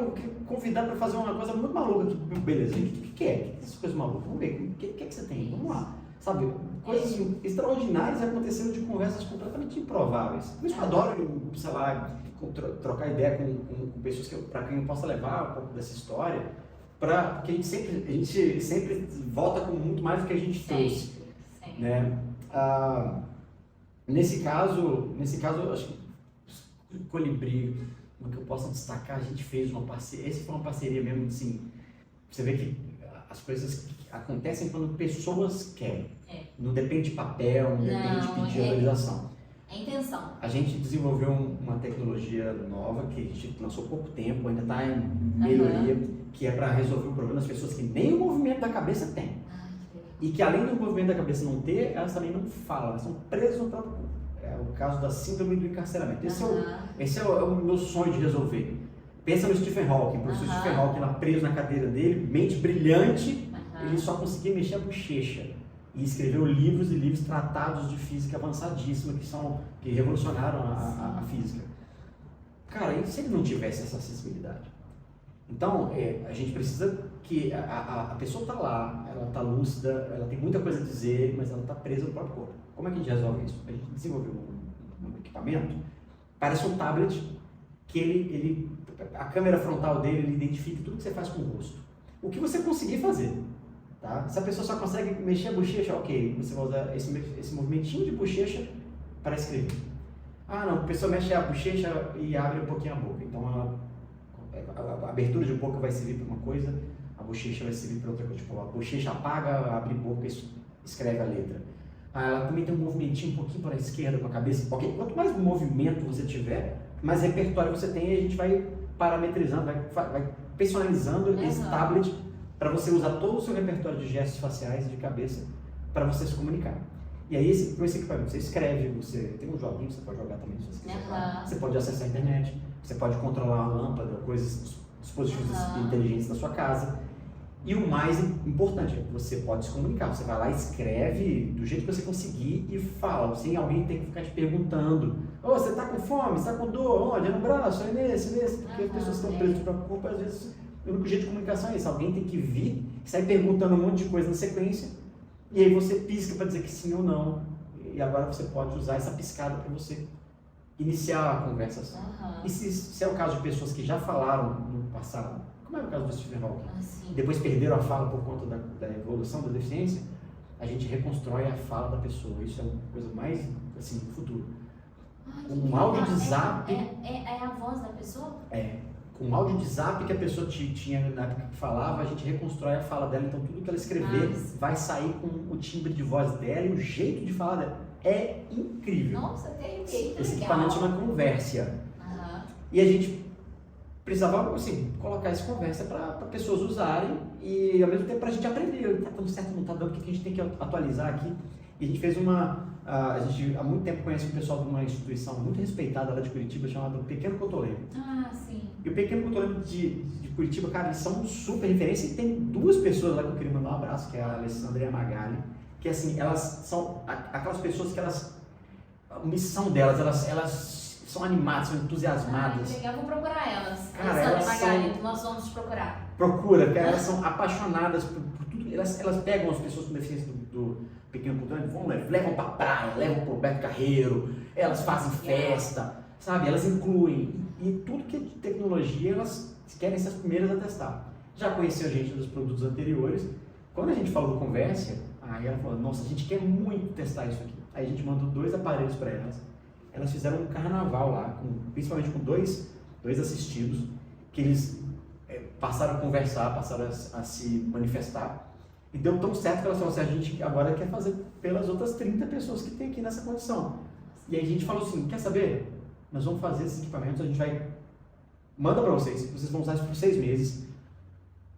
convidar pra fazer uma coisa muito maluca aqui. Beleza, gente, o que é? Essas coisas malucas? Vamos ver, o que é que você tem? Vamos lá. Sabe, coisas extraordinárias acontecendo de conversas completamente improváveis. Por isso eu adoro, sei lá, trocar ideia com pessoas para quem eu possa levar um pouco dessa história, porque a gente sempre volta com muito mais do que a gente trouxe. Sempre. Né? Nesse caso, eu acho que o Colibri, o que eu posso destacar, a gente fez uma parceria, essa foi uma parceria mesmo, assim, você vê que as coisas acontecem quando pessoas querem. Não depende de papel, não depende de pedir autorização. É intenção. A gente desenvolveu uma tecnologia nova que a gente lançou há pouco tempo, ainda está em melhoria, que é para resolver o problema das pessoas que nem o movimento da cabeça têm. E que além do movimento da cabeça não ter, elas também não falam, elas são presas no próprio corpo. É o caso da síndrome do encarceramento. Esse é o meu sonho de resolver. Pensa no Stephen Hawking, o professor Stephen Hawking lá preso na cadeira dele, mente brilhante, ele só conseguia mexer a bochecha. E escreveu livros e livros tratados de física avançadíssima que revolucionaram a física. Cara, e se ele não tivesse essa acessibilidade? Então, a gente precisa que a pessoa está lá, ela está lúcida, ela tem muita coisa a dizer, mas ela está presa no próprio corpo. Como é que a gente resolve isso? A gente desenvolveu um equipamento, parece um tablet, que a câmera frontal dele ele identifica tudo que você faz com o rosto. O que você conseguir fazer. Tá? Se a pessoa só consegue mexer a bochecha, ok, você vai usar esse movimentinho de bochecha para escrever. Ah não, a pessoa mexe a bochecha e abre um pouquinho a boca, então a abertura de boca vai servir para uma coisa, a bochecha vai servir para outra coisa, tipo, a bochecha apaga, abre boca e escreve a letra. Ah, ela também tem um movimentinho um pouquinho para a esquerda com a cabeça, ok, quanto mais movimento você tiver, mais repertório você tem e a gente vai parametrizando, vai personalizando esse tablet para você usar todo o seu repertório de gestos faciais e de cabeça para você se comunicar. E aí, com esse equipamento, você escreve, você tem um joguinho que você pode jogar também, se você quiser. Você pode acessar a internet, você pode controlar a lâmpada, dispositivos inteligentes da sua casa. E o mais importante é que você pode se comunicar. Você vai lá, escreve do jeito que você conseguir e fala, sem alguém ter que ficar te perguntando. Você está com fome? Você está com dor? Onde? É no braço? É nesse? Porque as pessoas estão presas no próprio corpo, às vezes o único jeito de comunicação é esse. Alguém tem que vir, sair perguntando um monte de coisa na sequência, e aí você pisca para dizer que sim ou não. E agora você pode usar essa piscada para você iniciar a conversação. E se é o caso de pessoas que já falaram no passado, como é o caso do Stephen Hawking, depois perderam a fala por conta da evolução da deficiência, a gente reconstrói a fala da pessoa. Isso é uma coisa mais, assim, do futuro. Um áudio de zap... É a voz da pessoa? Com um áudio de zap que a pessoa tinha na época que falava, a gente reconstrói a fala dela. Então tudo que ela escrever vai sair com o timbre de voz dela e o jeito de falar dela. É incrível. Nossa, tem esse equipamento chama Conversia. E a gente precisava, assim, colocar essa conversa para pessoas usarem e, ao mesmo tempo, para a gente aprender. Está dando certo, não está dando, o que a gente tem que atualizar aqui? E a gente fez a gente há muito tempo conhece um pessoal de uma instituição muito respeitada lá de Curitiba, chamada Pequeno Cotolengo. Ah, sim. E o Pequeno Cotolengo de Curitiba, cara, eles são super referência. E tem duas pessoas lá que eu queria mandar um abraço, que é a Alessandra e a Magali, que, assim, elas são aquelas pessoas que a missão delas, elas são animadas, são entusiasmadas. Ah, legal, vou procurar elas. Cara, Alessandra e Magali, nós vamos te procurar. Procura, porque elas são apaixonadas por tudo. Elas pegam as pessoas com deficiência do Pequeno Cotolengo, levam pra praia, levam pro Beto Carreiro, elas fazem festa, sabe? Elas incluem. E tudo que é de tecnologia, elas querem ser as primeiras a testar. Já conheceu a gente dos produtos anteriores. Quando a gente falou do Conversia, aí ela falou, nossa, a gente quer muito testar isso aqui. Aí a gente mandou 2 aparelhos para elas. Elas fizeram um carnaval lá, principalmente com dois assistidos, que eles passaram a conversar, passaram a se manifestar. E deu tão certo que elas falaram assim, a gente agora quer fazer pelas outras 30 pessoas que tem aqui nessa condição. E aí a gente falou assim, quer saber? Nós vamos fazer esses equipamentos, a gente manda para vocês vão usar isso por 6 meses.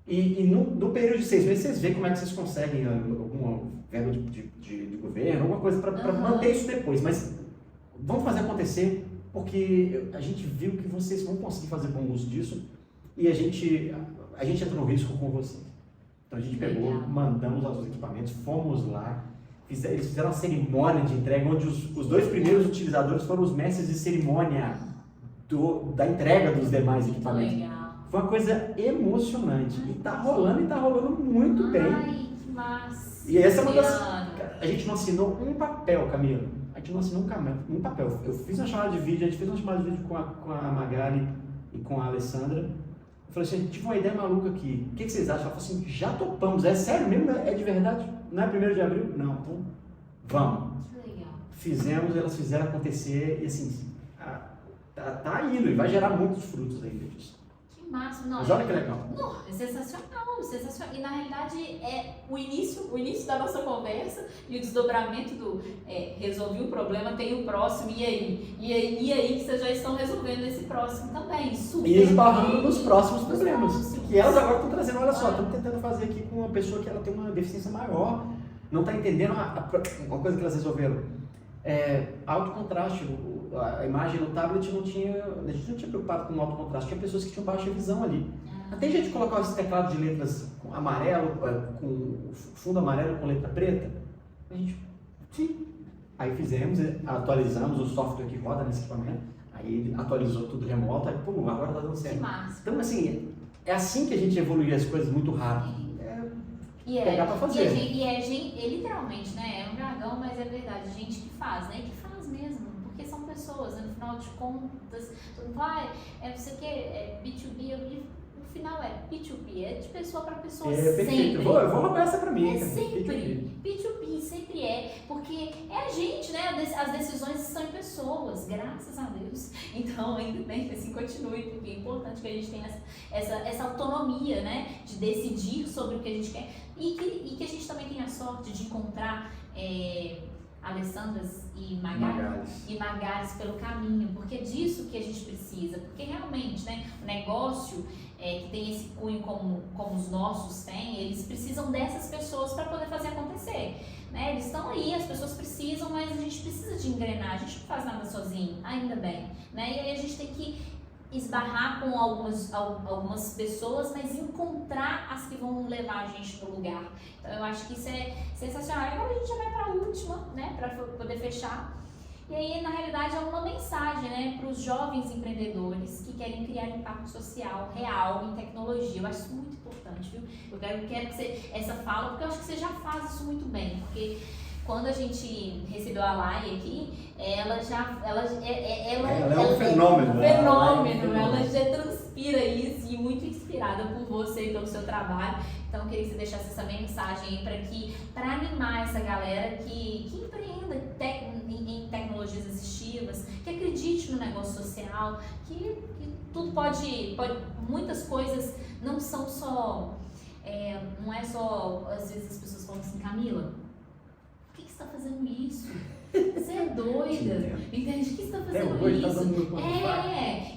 E no período de 6 meses, vocês veem como é que vocês conseguem alguma verba de governo, alguma coisa para manter isso depois. Mas vamos fazer acontecer, porque a gente viu que vocês vão conseguir fazer bom uso disso e a gente entrou no risco com vocês. Então a gente pegou, mandamos os equipamentos, fomos lá, eles fizeram uma cerimônia de entrega, onde os 2 primeiros utilizadores foram os mestres de cerimônia da entrega dos demais equipamentos. Legal. Foi uma coisa emocionante. E tá rolando muito bem. Ai, que massa. E essa é uma das... A gente não assinou um papel, Camila. A gente não assinou um papel. Eu fiz uma chamada de vídeo, a gente fez uma chamada de vídeo com a Magali e com a Alessandra. Eu falei assim, tive uma ideia maluca aqui. O que vocês acham? Ela falou assim, já topamos. É sério mesmo? É de verdade? Não é 1º de abril? Não, então vamos. Que legal. Fizemos, elas fizeram acontecer e assim, tá indo e vai gerar muitos frutos ainda disso. Que massa, não. Mas olha que legal. Não, é sensacional, sensacional. E na realidade é o início da nossa conversa e o desdobramento do resolvi o problema, tem o próximo, e aí que vocês já estão resolvendo esse próximo também. Super e esbarrando nos próximos problemas. Que elas agora estão trazendo, olha só, estamos tentando fazer aqui com uma pessoa que ela tem uma deficiência maior, não está entendendo uma coisa que elas resolveram. Alto contraste, a imagem no tablet a gente não tinha preocupado com alto contraste, tinha pessoas que tinham baixa visão ali. Até a gente colocar esse teclado de letras com amarelo, com fundo amarelo com letra preta, a gente, sim. Aí fizemos, atualizamos o software que roda nesse equipamento, aí ele atualizou tudo remoto, aí pum, agora tá dando certo. Que massa. Então assim, é assim que a gente evolui as coisas muito rápido. Pegar pra fazer. E literalmente, né? É um jargão, mas é verdade. Gente que faz, né? E que faz mesmo. Porque são pessoas, né? No final de contas, todo mundo fala, não sei o que, B2B, no final é P2P, é de pessoa para pessoa perfeito. sempre. Eu vou roubar essa pra mim. É sempre. P2P sempre porque é a gente, né? As decisões estão em pessoas, graças a Deus. Então, ainda bem que assim continue, porque é importante que a gente tenha essa autonomia, né? De decidir sobre o que a gente quer e que a gente também tenha a sorte de encontrar Alessandras e Magalis pelo caminho, porque é disso que a gente precisa, porque realmente, né, o negócio que tem esse cunho como os nossos têm, eles precisam dessas pessoas para poder fazer acontecer, né? Eles estão aí, as pessoas precisam, mas a gente precisa de engrenar, a gente não faz nada sozinho, ainda bem, né? E aí a gente tem que esbarrar com algumas pessoas, mas encontrar as que vão levar a gente no lugar. Então eu acho que isso é sensacional. Agora a gente já vai para a última, né, para poder fechar. E aí, na realidade, é uma mensagem, né, para os jovens empreendedores que querem criar impacto social real em tecnologia. Eu acho isso muito importante, viu? Eu quero que você, essa fala, porque eu acho que você já faz isso muito bem, porque quando a gente recebeu a Lai aqui, ela é um fenômeno. Ela já transpira isso e muito inspirada por você e pelo seu trabalho. Então eu queria que você deixasse essa mensagem aí para animar essa galera que empreenda em tecnologias assistivas, que acredite no negócio social, que tudo pode, muitas coisas não são só, não é só, às vezes as pessoas falam assim, Camila, por que você está fazendo isso? Você é doida. Entende? O que você tá fazendo hoje isso? tá dando muito ponto fraco.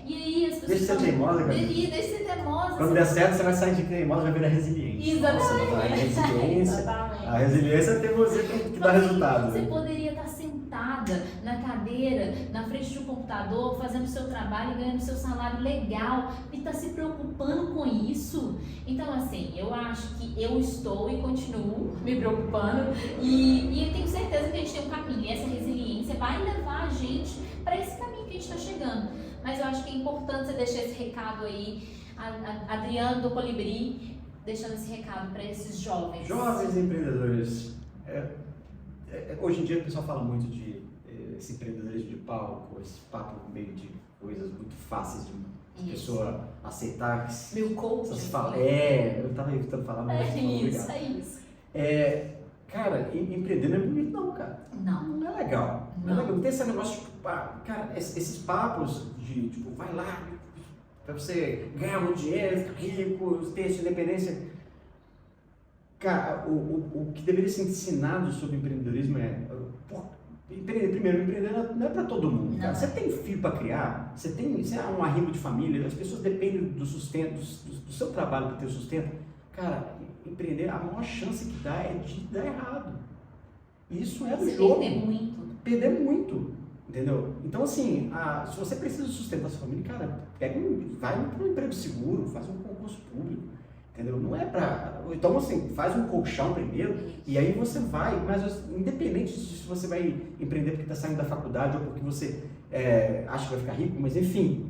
E aí as pessoas. Deixa de ser teimosa, cara. Deixa de ser teimosa. Quando der certo, você vai sair de teimosa e vai virar resiliência. Exatamente. Nossa, a resiliência. Exatamente. A resiliência é ter você que dá resultado. Você poderia estar sentada na cadeira, na frente de um computador, fazendo o seu trabalho e ganhando seu salário legal e está se preocupando com isso. Então, assim, eu acho que eu estou e continuo me preocupando e eu tenho certeza que a gente tem um caminho. E essa resiliência vai levar a gente para esse caminho que a gente está chegando. Mas eu acho que é importante você deixar esse recado aí, Adriano do Colibri, deixando esse recado para esses jovens. Jovens empreendedores. Hoje em dia o pessoal fala muito de esse empreendedorismo de palco, esse papo meio de coisas muito fáceis de uma pessoa aceitar. Meu coach. Eu estava evitando falar, mas obrigado. É isso. Cara, empreender não é bonito não, cara. Não é legal. Não é legal. Não tem esse negócio, tipo, cara, esses papos de, tipo, vai lá, pra você ganhar muito dinheiro, ficar rico, ter sua independência. Cara, o que deveria ser ensinado sobre empreendedorismo empreender não é para todo mundo, cara. Você tem filho para criar, você é um arrimo de família, as pessoas dependem do sustento, do seu trabalho para ter o sustento. Cara, empreender, a maior chance que dá é de dar errado. Isso é do jogo. Perder muito, entendeu? Então, assim, se você precisa sustentar sua família, cara, vai para um emprego seguro, faz um concurso público. Entendeu? Não é pra... Então, assim, faz um colchão primeiro e aí você vai, mas independente se você vai empreender porque está saindo da faculdade ou porque você acha que vai ficar rico, mas enfim,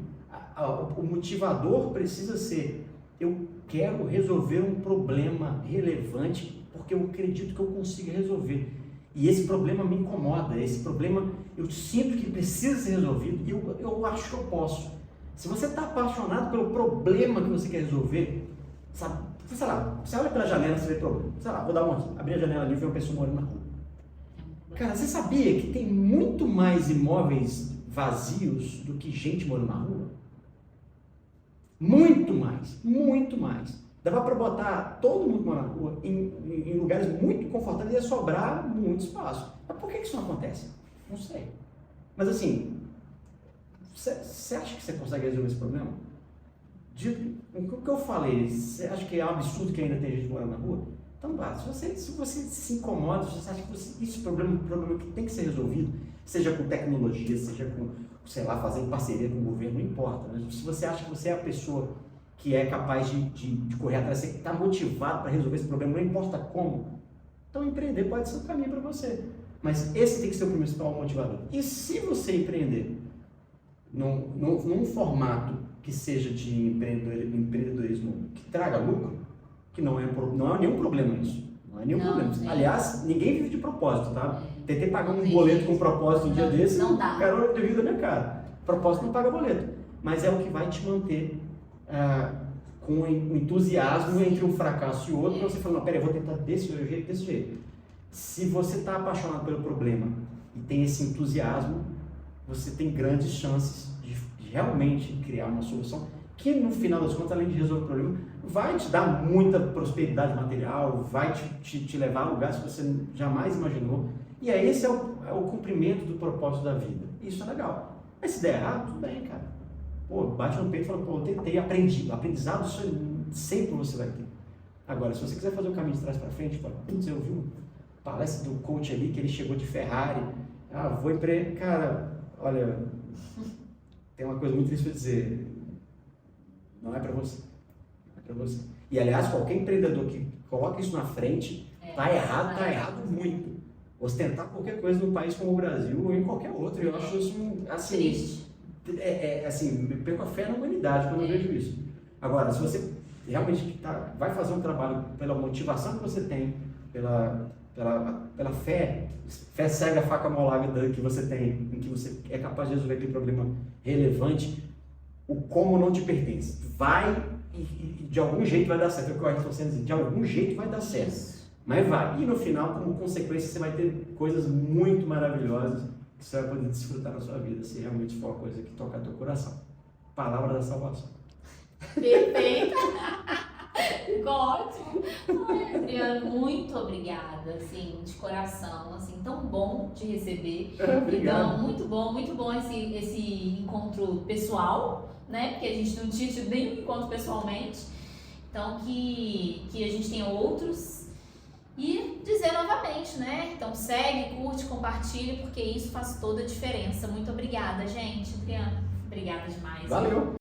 o motivador precisa ser: eu quero resolver um problema relevante porque eu acredito que eu consigo resolver. E esse problema me incomoda, esse problema eu sinto que precisa ser resolvido e eu acho que eu posso. Se você está apaixonado pelo problema que você quer resolver, sabe, sei lá, você olha pela janela, você vê problema. Sei lá, vou dar um aqui, abrir a janela ali e ver uma pessoa morando na rua. Cara, você sabia que tem muito mais imóveis vazios do que gente morando na rua? Muito mais, muito mais. Dava para botar todo mundo morando na rua em lugares muito confortáveis e ia sobrar muito espaço. Mas por que isso não acontece? Não sei. Mas assim, você acha que você consegue resolver esse problema? O que eu falei, você acha que é um absurdo que ainda tem gente morando na rua? Então, se você se incomoda, se você acha que isso é um problema que tem que ser resolvido, seja com tecnologia, seja com, sei lá, fazendo parceria com o governo, não importa. Mas se você acha que você é a pessoa que é capaz de correr atrás, você está motivado para resolver esse problema, não importa como, então empreender pode ser um caminho para você. Mas esse tem que ser o principal motivador. E se você empreender num formato que seja de empreendedorismo que traga lucro, que não é nenhum problema isso. Não é nenhum problema. Aliás, ninguém vive de propósito, tá? Tentei pagar um boleto com propósito um dia desse, o cara deu da minha cara. Propósito não paga boleto. Mas é o que vai te manter com entusiasmo entre um fracasso e outro, para você falar, não, peraí, eu vou tentar desse jeito. Se você está apaixonado pelo problema e tem esse entusiasmo, você tem grandes chances de realmente criar uma solução que, no final das contas, além de resolver o problema, vai te dar muita prosperidade material, vai te levar a lugares que você jamais imaginou. E aí esse é o cumprimento do propósito da vida. Isso é legal. Mas se der errado, tudo bem, cara. Pô, bate no peito e fala, pô, eu tentei, aprendi. Aprendizado sempre você vai ter. Agora, se você quiser fazer o caminho de trás para frente, fala, putz, eu vi uma palestra do coach ali, que ele chegou de Ferrari, vou empreender. Cara, olha, tem uma coisa muito triste para dizer, não é para você. Não é para você. E, aliás, qualquer empreendedor que coloca isso na frente, tá errado muito. Ostentar qualquer coisa num país como o Brasil ou em qualquer outro, eu acho isso, assim, triste. Assim, eu perco a fé na humanidade quando eu vejo isso. Agora, se você realmente vai fazer um trabalho pela motivação que você tem, pela fé cega, faca molada que você tem, em que você é capaz de resolver aquele problema relevante, o como não te pertence. Vai e de algum jeito vai dar certo. É o que eu estou sendo dizer, de algum jeito vai dar certo. Mas vai. E no final, como consequência, você vai ter coisas muito maravilhosas que você vai poder desfrutar na sua vida, se realmente for uma coisa que toca teu coração. Palavra da salvação. Perfeito! Ficou ótimo. Ai, Adriano, muito obrigada, assim, de coração, assim, tão bom te receber. Obrigado. Então, muito bom esse encontro pessoal, né? Porque a gente não tinha tido nenhum encontro pessoalmente. Então, que a gente tenha outros. E dizer novamente, né? Então, segue, curte, compartilha, porque isso faz toda a diferença. Muito obrigada, gente. Adriano, obrigada demais. Valeu.